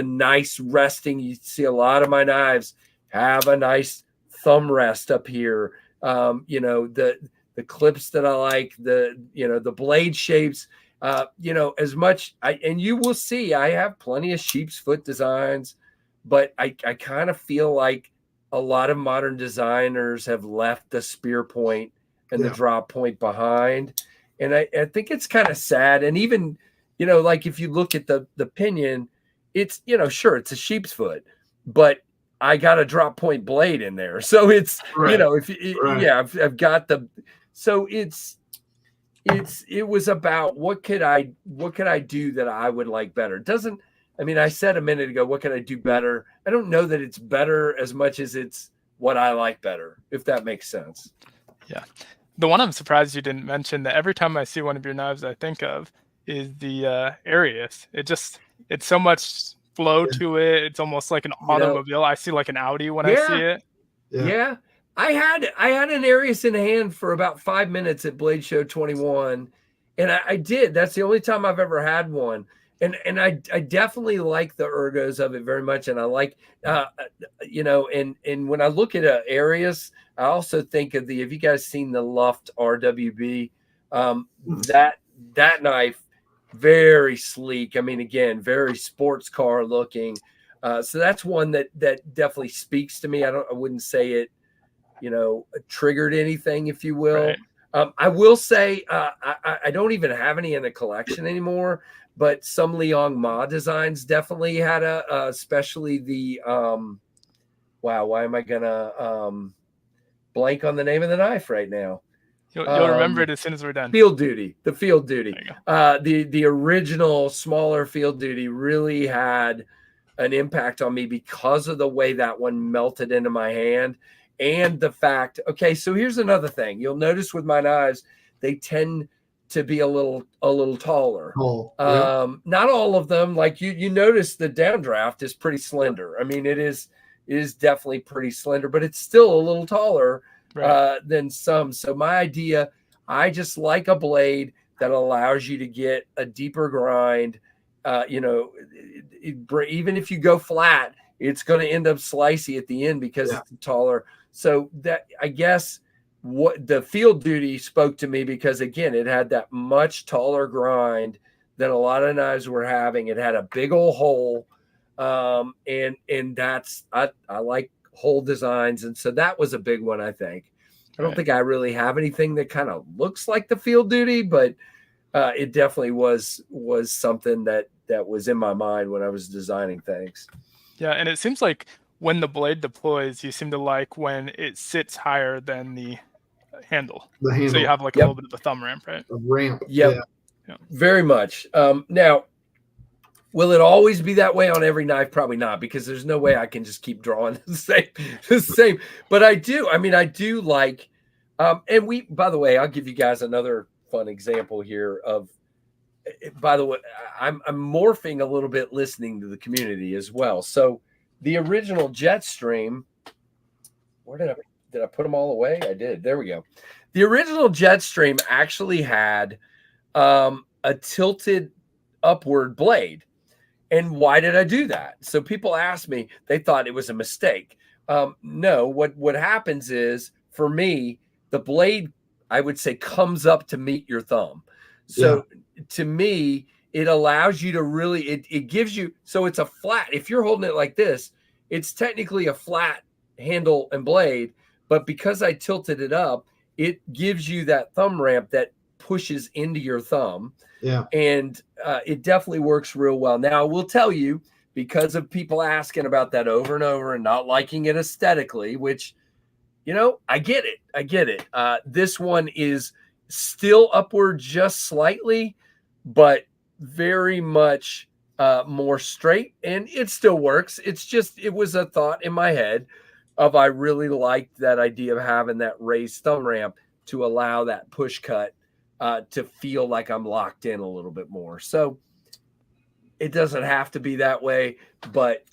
nice resting. You see a lot of my knives have a nice thumb rest up here. The clips that I like, the blade shapes, as much, and you will see, I have plenty of sheep's foot designs, but I kind of feel like a lot of modern designers have left the spear point and the drop point behind. And I think it's kind of sad. And even, like if you look at the pinion, it's, sure, it's a sheep's foot, but I got a drop point blade in there. So it's, Right. I've got so it was about what could I do that I would like better? I said a minute ago, what can I do better? I don't know that it's better as much as it's what I like better, if that makes sense. Yeah. The one I'm surprised you didn't mention that every time I see one of your knives I think of is the Arius. It's so much flow to it. It's almost like an automobile. I see like an Audi when I see it. Yeah. I had an Arius in hand for about 5 minutes at Blade Show 21. And I did. That's the only time I've ever had one. And I definitely like the ergos of it very much, and I like and when I look at areas, I also think of have you guys seen the Luft RWB? That knife, very sleek. I mean, again, very sports car looking. So that's one that definitely speaks to me. I wouldn't say it, triggered anything, if you will. Right. I will say I don't even have any in the collection anymore, but some Liang Ma designs definitely had especially the wow, why am I gonna blank on the name of the knife right now? You'll remember it as soon as we're done. Field Duty, the Field Duty. The original smaller Field Duty really had an impact on me because of the way that one melted into my hand. And the fact, okay, so here's another thing. You'll notice with my knives, they tend to be a little taller. Not all of them. Like you notice the downdraft is pretty slender. I mean, it is definitely pretty slender, but it's still a little taller than some. So my idea, I just like a blade that allows you to get a deeper grind. Even if you go flat, it's going to end up slicey at the end because it's taller. So that, I guess, what the Field Duty spoke to me, because again, it had that much taller grind than a lot of knives were having. It had a big old hole. And that's, I like hole designs. And so that was a big one, I think. I don't think I really have anything that kind of looks like the Field Duty, but it definitely was something that was in my mind when I was designing things. Yeah, and it seems like when the blade deploys, you seem to like when it sits higher than the handle. So you have like a little bit of a thumb ramp, right? A ramp. Yep. Yeah. Very much. Now, will it always be that way on every knife? Probably not, because there's no way I can just keep drawing the same. But I do like, and by the way, I'll give you guys another fun example here of, by the way, I'm morphing a little bit listening to the community as well. So the original Jetstream, where did I put them all away? I did. There we go. The original Jetstream actually had a tilted upward blade. And why did I do that? So people asked me, they thought it was a mistake. No, what happens is, for me, the blade, I would say, comes up to meet your thumb. So to me, it allows you to really, it gives you, so it's a flat, if you're holding it like this, it's technically a flat handle and blade, but because I tilted it up, it gives you that thumb ramp that pushes into your thumb. And it definitely works real well. Now, I will tell you, because of people asking about that over and over and not liking it aesthetically, which, I get it. This one is still upward just slightly, but very much more straight, and it still works. It's just, it was a thought in my head of, I really liked that idea of having that raised thumb ramp to allow that push cut to feel like I'm locked in a little bit more. So it doesn't have to be that way, but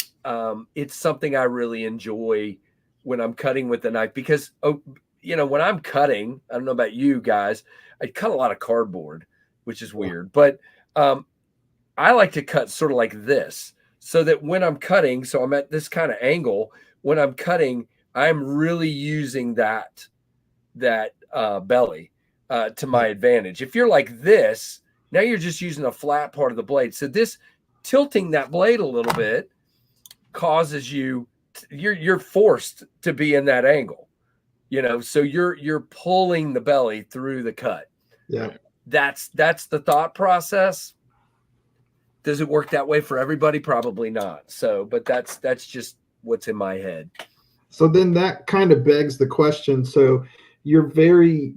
it's something I really enjoy when I'm cutting with the knife, because, when I'm cutting, I don't know about you guys, I cut a lot of cardboard, which is weird, but I like to cut sort of like this, so that when I'm cutting, so I'm at this kind of angle, when I'm cutting, I'm really using that belly to my advantage. If you're like this, now you're just using a flat part of the blade. So this tilting that blade a little bit causes you're forced to be in that angle, so you're pulling the belly through the cut. That's the thought process. Does it work that way for everybody? Probably not. So, but that's just what's in my head. So then that kind of begs the question. So you're very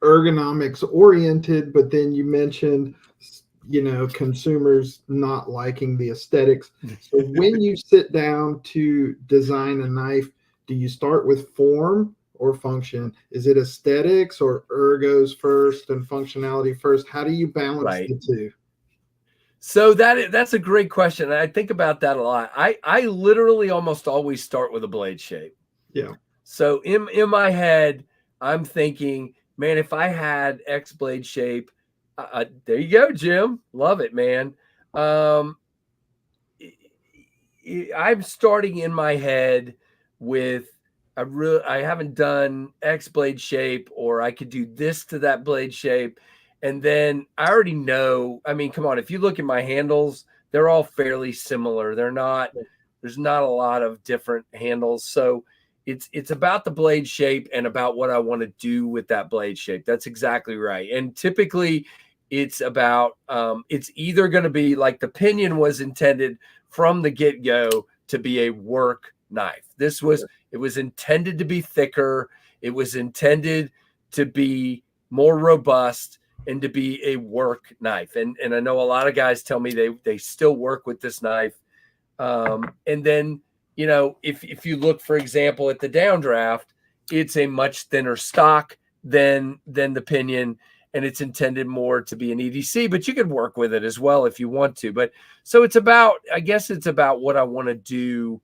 ergonomics oriented, but then you mentioned, consumers not liking the aesthetics. So when you sit down to design a knife, do you start with form or function? Is it aesthetics or ergos first and functionality first? How do you balance the two? So that's a great question. I think about that a lot. I literally almost always start with a blade shape. So in my head, I'm thinking, man, if I had X blade shape, there you go, Jim. Love it, man. I'm starting in my head with I haven't done X blade shape, or I could do this to that blade shape. And then I already know, I mean, come on, if you look at my handles, they're all fairly similar. There's not a lot of different handles. So it's about the blade shape and about what I want to do with that blade shape. That's exactly right. And typically it's about, it's either going to be like the pinion was intended from the get-go to be a work knife. It was intended to be thicker. It was intended to be more robust and to be a work knife. And I know a lot of guys tell me they still work with this knife. And then, you know, if you look, for example, at the downdraft, it's a much thinner stock than the pinion, and it's intended more to be an EDC, but you could work with it as well if you want to. But so I guess it's about what I want to do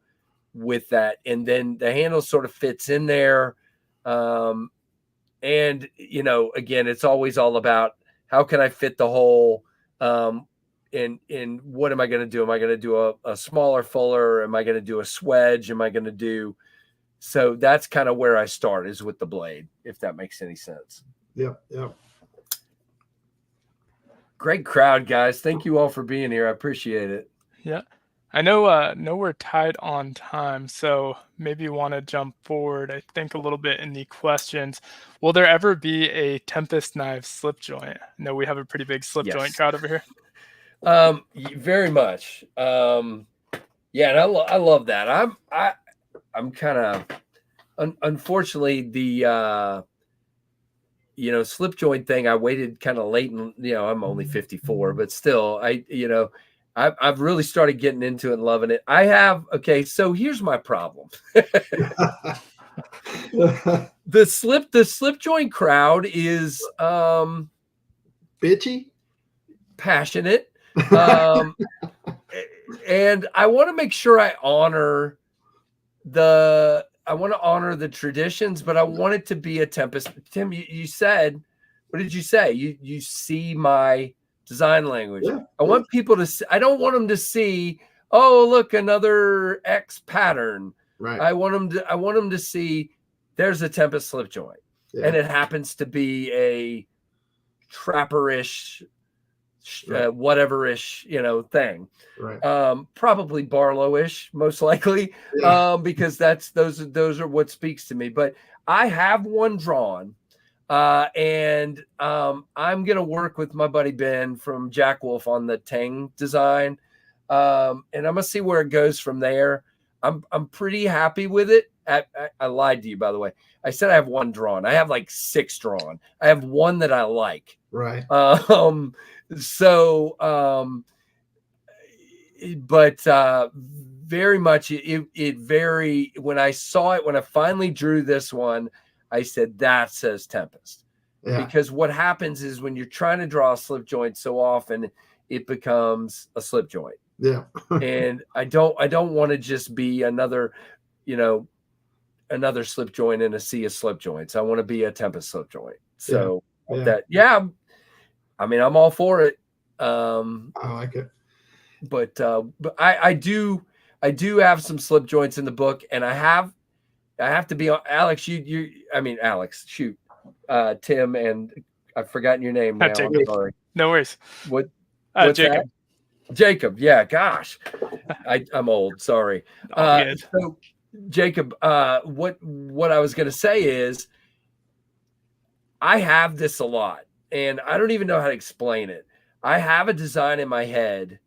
with that. And then the handle sort of fits in there. And, you know, again, it's always all about how can I fit the hole? And what am I going to do? Am I going to do a smaller fuller? Am I going to do a swedge? Am I going to do? So that's kind of where I start, is with the blade, if that makes any sense. Yep. Yep. Great crowd, guys. Thank you all for being here. I appreciate it. Yeah. I know we're tight on time, so maybe you want to jump forward, I think, a little bit in the questions. Will there ever be a Tempest knife slip joint? I know we have a pretty big slip joint crowd over here. Very much. Yeah, and I love that. I'm kind of, unfortunately, the you know, slip joint thing, I waited kind of late, and, you know, I'm only 54, but still, I've really started getting into it and loving it. Okay, so here's my problem. The slip joint crowd is bitchy, passionate. And I want to make sure I honor the traditions, but I want it to be a Tempest. Tim, you said, what did you say? You see my design language. Yeah. I want people to see, I don't want them to see, oh, look, another X pattern. Right. I want them to see there's a Tempest slip joint. Yeah. And it happens to be a trapperish, whatever-ish, you know, thing. Right. Probably Barlow-ish, most likely, because those are what speaks to me. But I have one drawn, and I'm gonna work with my buddy Ben from Jack Wolf on the Tang design, and I'm gonna see where it goes from there. I'm pretty happy with it. I lied to you, by the way. I said I have one drawn. I have like 6 drawn. I have one that I like. Right. But very much when I saw it, when I finally drew this one, I said, that says Tempest. Yeah. Because what happens is when you're trying to draw a slip joint so often, it becomes a slip joint. Yeah. And I don't want to just be another slip joint in a sea of slip joints. I want to be a Tempest slip joint. So I mean, I'm all for it. I like it. But I do have some slip joints in the book, and I have to be on Alex. Alex, shoot, Tim, and I've forgotten your name now. I'm sorry. No worries. What's Jacob. That? Jacob. Yeah. Gosh, I'm old. Sorry. So Jacob, what I was going to say is, I have this a lot, and I don't even know how to explain it. I have a design in my head,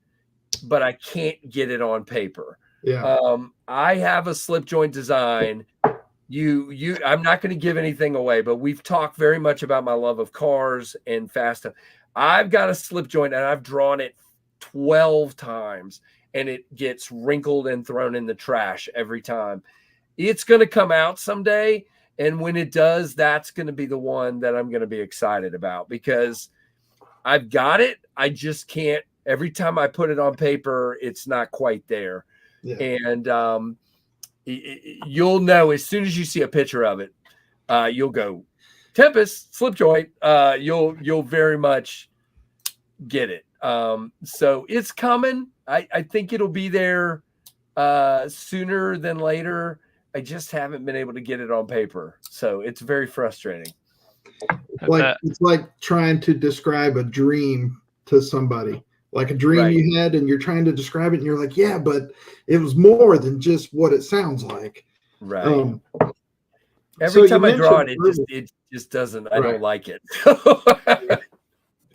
but I can't get it on paper. Yeah. I have a slip joint design. I'm not going to give anything away, but we've talked very much about my love of cars and fast. I've got a slip joint, and I've drawn it 12 times, and it gets wrinkled and thrown in the trash every time. It's going to come out someday, and when it does, that's going to be the one that I'm going to be excited about, because I've got it. I just can't. Every time I put it on paper, it's not quite there. Yeah. And you'll know as soon as you see a picture of it, you'll go, Tempest slip joint. You'll very much get it. So it's coming. I think it'll be there sooner than later. I just haven't been able to get it on paper. So it's very frustrating. It's like trying to describe a dream to somebody, like a dream you had, and you're trying to describe it, and you're like, yeah, but it was more than just what it sounds like. Right. Every time I draw it, it just doesn't. I don't like it.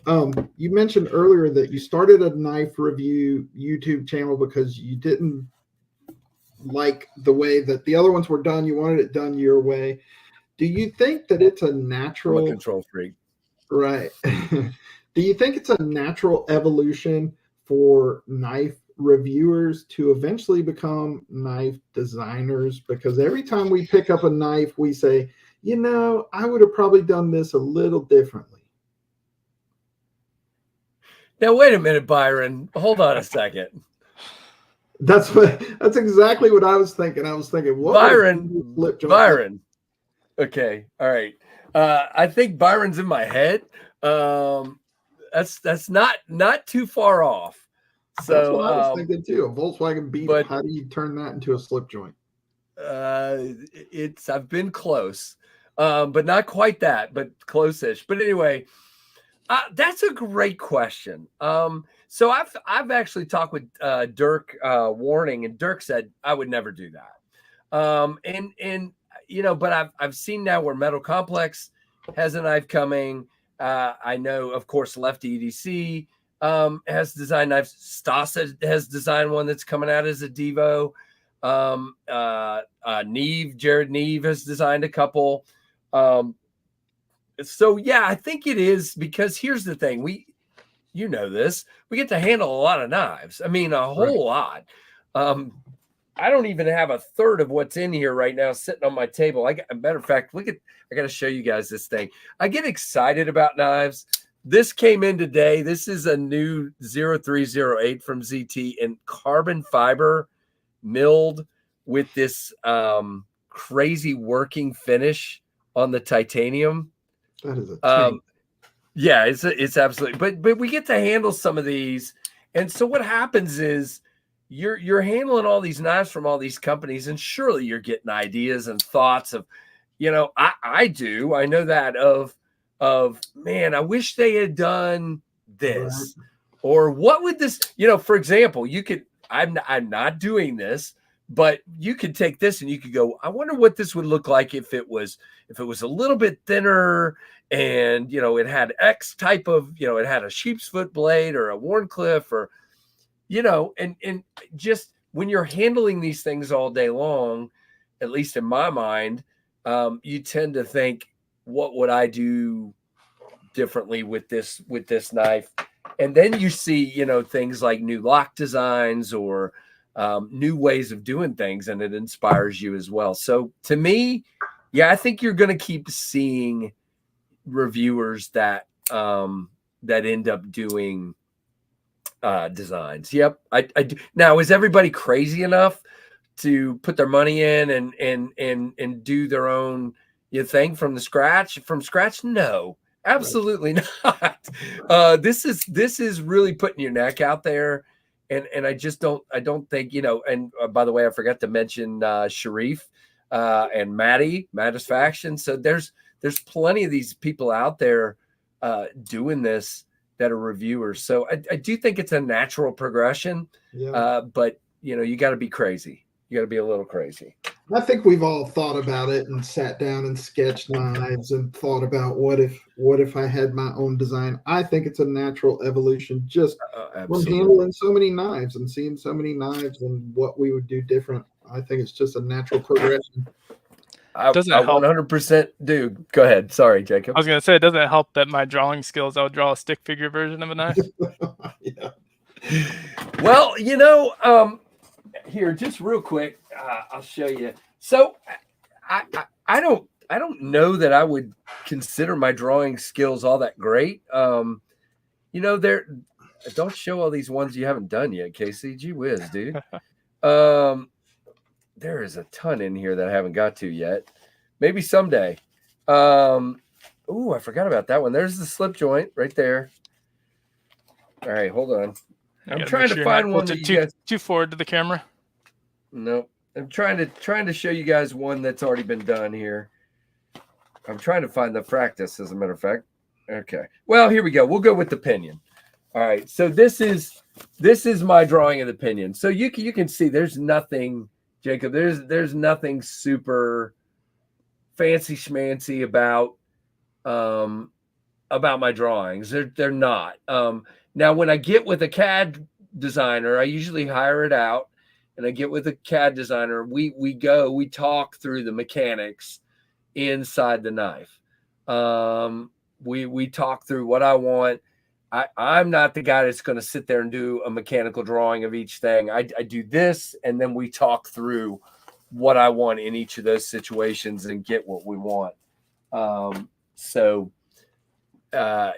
You mentioned earlier that you started a knife review YouTube channel because you didn't like the way that the other ones were done. You wanted it done your way. Do you think that it's a natural I'm a control freak? Right. Do you think it's a natural evolution for knife reviewers to eventually become knife designers? Because every time we pick up a knife, we say, you know, I would have probably done this a little differently. Now, wait a minute, Byron. Hold on a second. That's exactly what I was thinking. I was thinking, what Byron. Okay. All right. I think Byron's in my head. That's not too far off. So that's what I was thinking too. A Volkswagen Beetle. How do you turn that into a slip joint? I've been close, but not quite that, but close-ish. But anyway, that's a great question. So I've actually talked with Dirk Warning, and Dirk said I would never do that. And you know, but I've seen now where Metal Complex has a knife coming. I know, of course, Lefty EDC has designed knives. Stas has designed one that's coming out as a Devo. Jared Neve has designed a couple. So yeah, I think it is, because here's the thing. You know this, we get to handle a lot of knives. I mean, a whole lot. I don't even have a third of what's in here right now sitting on my table. A matter of fact, I got to show you guys this thing. I get excited about knives. This came in today. This is a new 0308 from ZT in carbon fiber milled with this crazy working finish on the titanium. That is a tank. Yeah, it's absolutely. But we get to handle some of these, and so what happens is you're handling all these knives from all these companies, and surely you're getting ideas and thoughts of, you know, I know that of man, I wish they had done this, or what would this, you know, for example, you could. I'm not doing this, but you could take this and you could go, I wonder what this would look like if it was a little bit thinner, and, you know, it had X type of, you know, it had a sheep's foot blade or a Warncliffe, or, you know, and just when you're handling these things all day long, at least in my mind, you tend to think, what would I do differently with this knife? And then you see, you know, things like new lock designs or new ways of doing things, and it inspires you as well. So to me, yeah, I think you're going to keep seeing reviewers that end up doing designs. Yep, I do. Now, is everybody crazy enough to put their money in and do their own thing from scratch? No, absolutely not. This is really putting your neck out there, and I don't think, you know. And by the way, I forgot to mention Sharif and Mattis Faction. So there's plenty of these people out there doing this that are reviewers. So I do think it's a natural progression. Yeah. But you know, you got to be crazy. You got to be a little crazy. I think we've all thought about it and sat down and sketched knives and thought about what if I had my own design. I think it's a natural evolution, just from handling so many knives and seeing so many knives and what we would do different. I think it's just a natural progression. Doesn't help. 100% do. Go ahead. Sorry, Jacob. I was going to say, it doesn't help that my drawing skills, I would draw a stick figure version of a knife. Yeah. Well, you know, here, just real quick, I'll show you. So I don't know that I would consider my drawing skills all that great. You know, don't show all these ones you haven't done yet, Casey. Gee whiz, dude. There is a ton in here that I haven't got to yet. Maybe someday. I forgot about that one. There's the slip joint right there. All right, hold on. You I'm gotta trying make to sure find you're not one that you tilted guys. too forward to the camera. No, I'm trying to show you guys one that's already been done here. I'm trying to find the practice, as a matter of fact. Okay. Well, here we go. We'll go with the pinion. All right. So this is my drawing of the pinion. So you can see there's nothing, Jacob. There's nothing super fancy schmancy about my drawings. They're not. Now when I get with a CAD designer, I usually hire it out, and I get with a CAD designer. We talk through the mechanics inside the knife. We talk through what I want. I'm not the guy that's going to sit there and do a mechanical drawing of each thing. I do this, and then we talk through what I want in each of those situations and get what we want.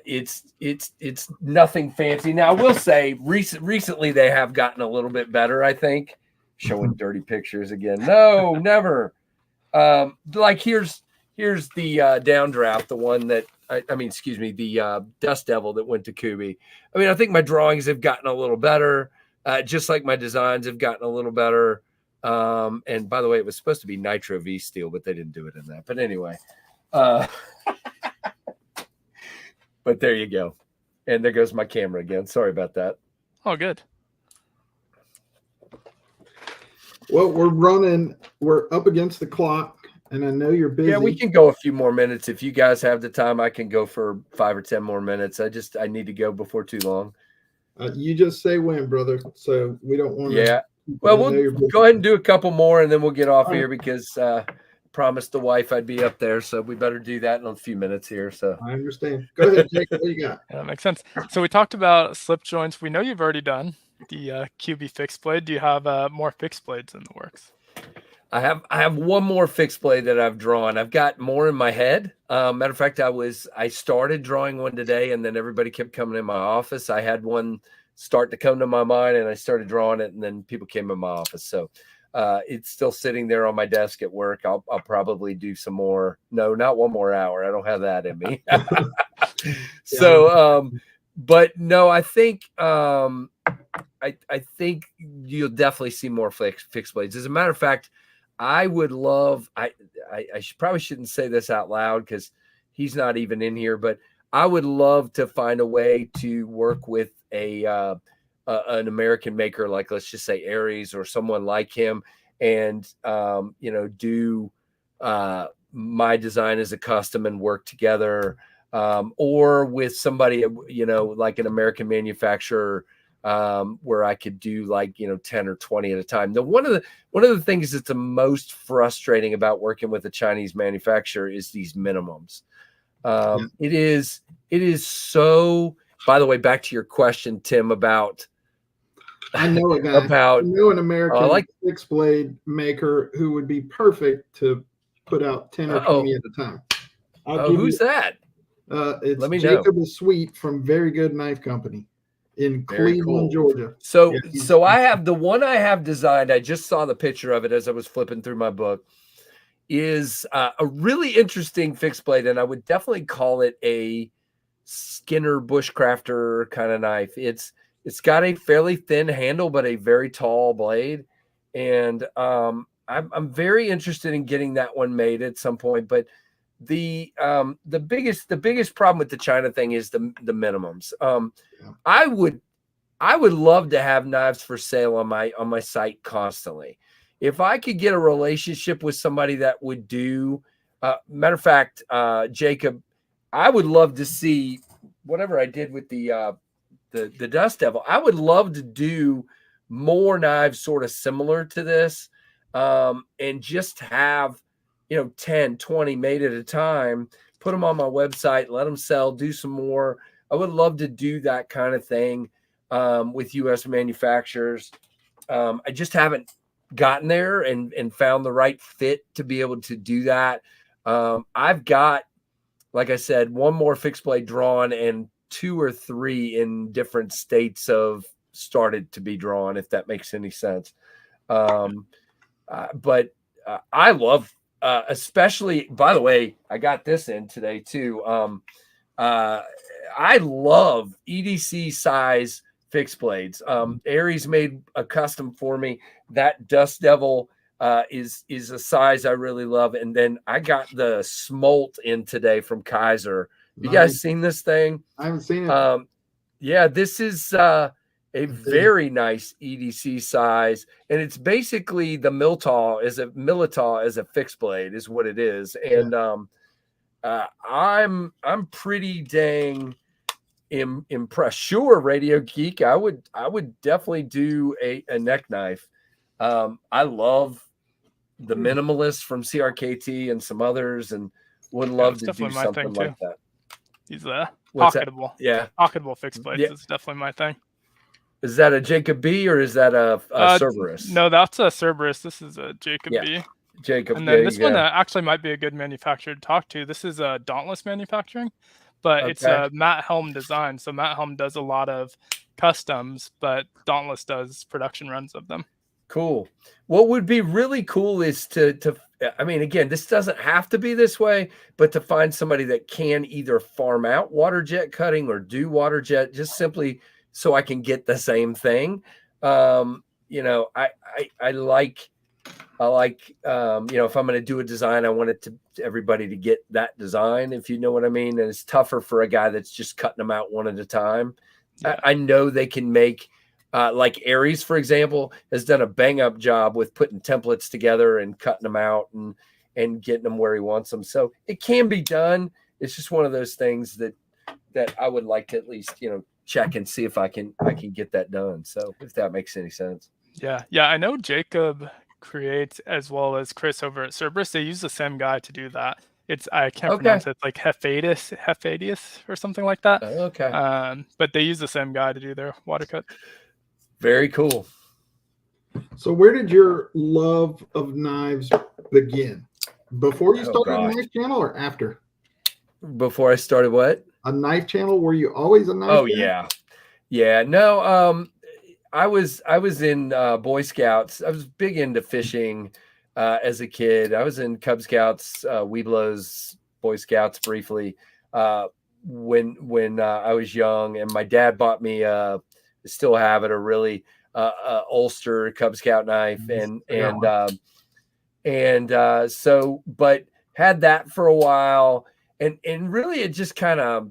It's nothing fancy. Now I will say recently they have gotten a little bit better, I think. Showing dirty pictures again. No, never. Like here's the downdraft, the one that excuse me, the Dust Devil that went to Kubi. I mean, I think my drawings have gotten a little better, just like my designs have gotten a little better. And by the way, it was supposed to be Nitro V steel, but they didn't do it in that. But anyway, but there you go. And there goes my camera again. Sorry about that. Oh, good. Well, we're up against the clock, and I know you're busy. Yeah, we can go a few more minutes. If you guys have the time, I can go for 5 or 10 more minutes. I need to go before too long. You just say when, brother, so we don't want to. Yeah. Well, we'll go ahead and do a couple more, and then we'll get off here because promised the wife I'd be up there, so we better do that in a few minutes here. So I understand. Go ahead, Jacob. What you got? Yeah, that makes sense. So we talked about slip joints. We know you've already done the QB fixed blade. Do you have more fixed blades in the works? I have one more fixed blade that I've drawn. I've got more in my head. Matter of fact, I started drawing one today, and then everybody kept coming in my office. I had one start to come to my mind, and I started drawing it, and then people came in my office. So it's still sitting there on my desk at work. I'll probably do some more. No, not one more hour. I don't have that in me. So, but no, I think I think you'll definitely see more fixed blades. As a matter of fact, I would love. I probably shouldn't say this out loud because he's not even in here, but I would love to find a way to work with an American maker, like let's just say Aries or someone like him, and do my design as a custom and work together, or with somebody like an American manufacturer, where I could do 10 or 20 at a time. Now, one of the things that's the most frustrating about working with a Chinese manufacturer is these minimums. It is so. By the way, back to your question, Tim, about I know a guy. I know an American fixed blade maker who would be perfect to put out 10 or 20 at a time. Who's that? It's Let me Jacob know. Sweet from Very Good Knife Company in Cleveland, Georgia. So I have the one I have designed. I just saw the picture of it as I was flipping through my book. Is a really interesting fixed blade, and I would definitely call it a Skinner bushcrafter kind of knife. It's got a fairly thin handle, but a very tall blade, and I'm very interested in getting that one made at some point. But the biggest problem with the China thing is the minimums. I would love to have knives for sale on my site constantly. If I could get a relationship with somebody that would do, matter of fact, Jacob, I would love to see whatever I did with the Dust Devil. I would love to do more knives sort of similar to this, and just have 10, 20 made at a time, put them on my website, let them sell, do some more. I would love to do that kind of thing with U.S. manufacturers. I just haven't gotten there and found the right fit to be able to do that. I've got, like I said, one more fixed blade drawn, and 2 or 3 in different states of started to be drawn, if that makes any sense. But I love, I love, especially, by the way, I got this in today too. I I love EDC size fixed blades. Aries made a custom for me. That Dust Devil is a size I really love. And then I got the Smolt in today from Kaiser. You guys seen this thing? I haven't seen it. Yeah, this is a very nice EDC size, and it's basically the Militaw as a fixed blade is what it is. And I'm pretty dang impressed. Sure, Radio Geek, I would definitely do a neck knife. I love the Minimalist from CRKT and some others, and would love to do something like that. He's pocketable. Yeah, pocketable fixed blades is definitely my thing. Is that a Jacob B or is that a Cerberus? No, that's a Cerberus. This is a Jacob B. Jacob. And then this one actually might be a good manufacturer to talk to. This is a Dauntless Manufacturing, but it's a Matt Helm design. So Matt Helm does a lot of customs, but Dauntless does production runs of them. Cool. What would be really cool is to I mean, again, this doesn't have to be this way, but to find somebody that can either farm out water jet cutting or do water jet, just simply so I can get the same thing. You know, I like, you know, if I'm going to do a design, I want it to everybody to get that design, if you know what I mean. And it's tougher for a guy that's just cutting them out one at a time. Yeah. I know they can make, like Aries, for example, has done a bang up job with putting templates together and cutting them out and getting them where he wants them. So it can be done. It's just one of those things that I would like to at least, you know, check and see if I can get that done. So if that makes any sense. Yeah. I know Jacob creates, as well as Chris over at Cerberus, they use the same guy to do that. I can't pronounce it. It's like Hephaestus or something like that. But they use the same guy to do their water cut. Very cool. So where did your love of knives begin? Before you started a knife channel or after? Before I started what? A knife channel? Were you always a knife channel? Yeah. No, I was in Boy Scouts. I was big into fishing as a kid. I was in Cub Scouts, Weeblos, Boy Scouts briefly when I was young, and my dad bought me still have it, a really Ulster Cub Scout knife, so, but had that for a while, and really it just kind of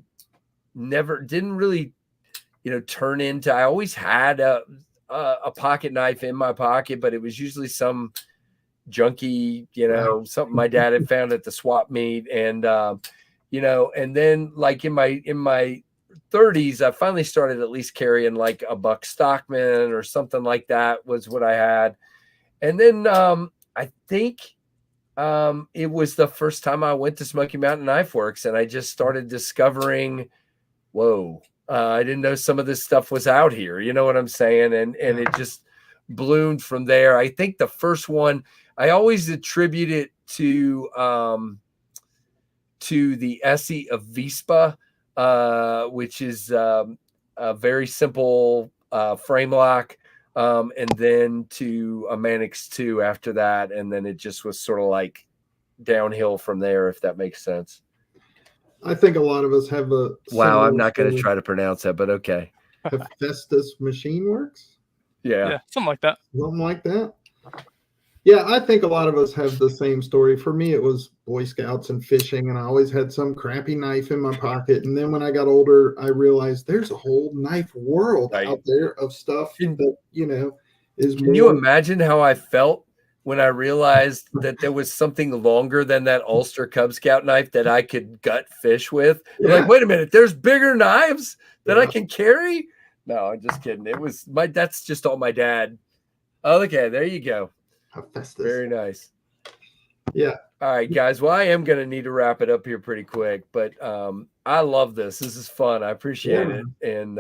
didn't really, you know, turn into. I always had a pocket knife in my pocket, but it was usually some junky, you know, something my dad had found at the swap meet, and you know, and then like in my 30s, I finally started at least carrying like a Buck Stockman or something like that was what I had. And then I think it was the first time I went to Smoky Mountain Knife Works, and I just started discovering, whoa, I didn't know some of this stuff was out here. You know what I'm saying? And it just bloomed from there. I think the first one, I always attribute it to the Essie of Vespa, which is a very simple frame lock, and then to a Manix 2 after that, and then it just was sort of like downhill from there, if that makes sense. I think a lot of us have a I'm not going to try to pronounce that, but okay. Hephaestus Machine Works? Yeah, something like that. Something like that. Yeah, I think a lot of us have the same story. For me, it was Boy Scouts and fishing, and I always had some crappy knife in my pocket. And then when I got older, I realized there's a whole knife world out there of stuff that, you know, is more. Can you imagine how I felt when I realized that there was something longer than that Ulster Cub Scout knife that I could gut fish with? Yeah. Like, wait a minute, there's bigger knives that I can carry? No, I'm just kidding. That's just all my dad. Oh, okay, there you go. Hephaestus. Very nice. Yeah. All right, guys. Well, I am going to need to wrap it up here pretty quick, but I love this. This is fun. I appreciate it. And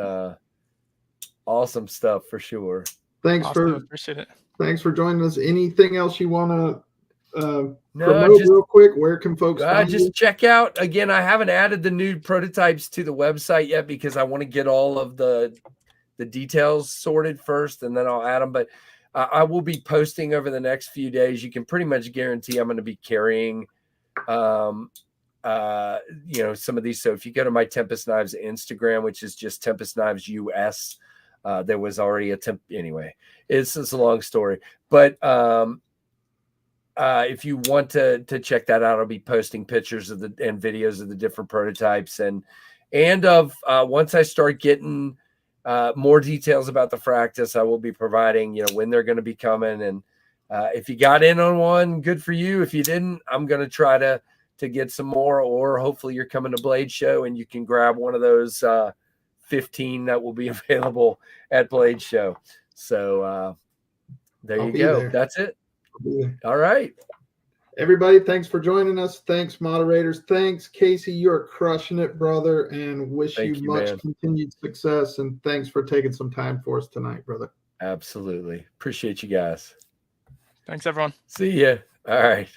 awesome stuff for sure. Appreciate it. Thanks for joining us. Anything else you want to promote real quick? Where can folks find you? Check out, again, I haven't added the new prototypes to the website yet because I want to get all of the details sorted first, and then I'll add them. But I will be posting over the next few days. You can pretty much guarantee I'm going to be carrying you know, some of these. So if you go to my Tempest Knives Instagram, which is just Tempest Knives US, there was already a anyway. It's a long story, but if you want to check that out, I'll be posting pictures of and videos of the different prototypes and of once I start getting more details about the practice, I will be providing, you know, when they're going to be coming. And if you got in on one, good for you. If you didn't, I'm going to try to get some more, or hopefully you're coming to Blade Show and you can grab one of those 15 that will be available at Blade Show. So there you go. There. That's it. All right. Everybody, thanks for joining us. Thanks, moderators. Thanks, Casey. You're crushing it, brother, and wish you much continued success. And thanks for taking some time for us tonight, brother. Absolutely. Appreciate you guys. Thanks, everyone. See ya. All right.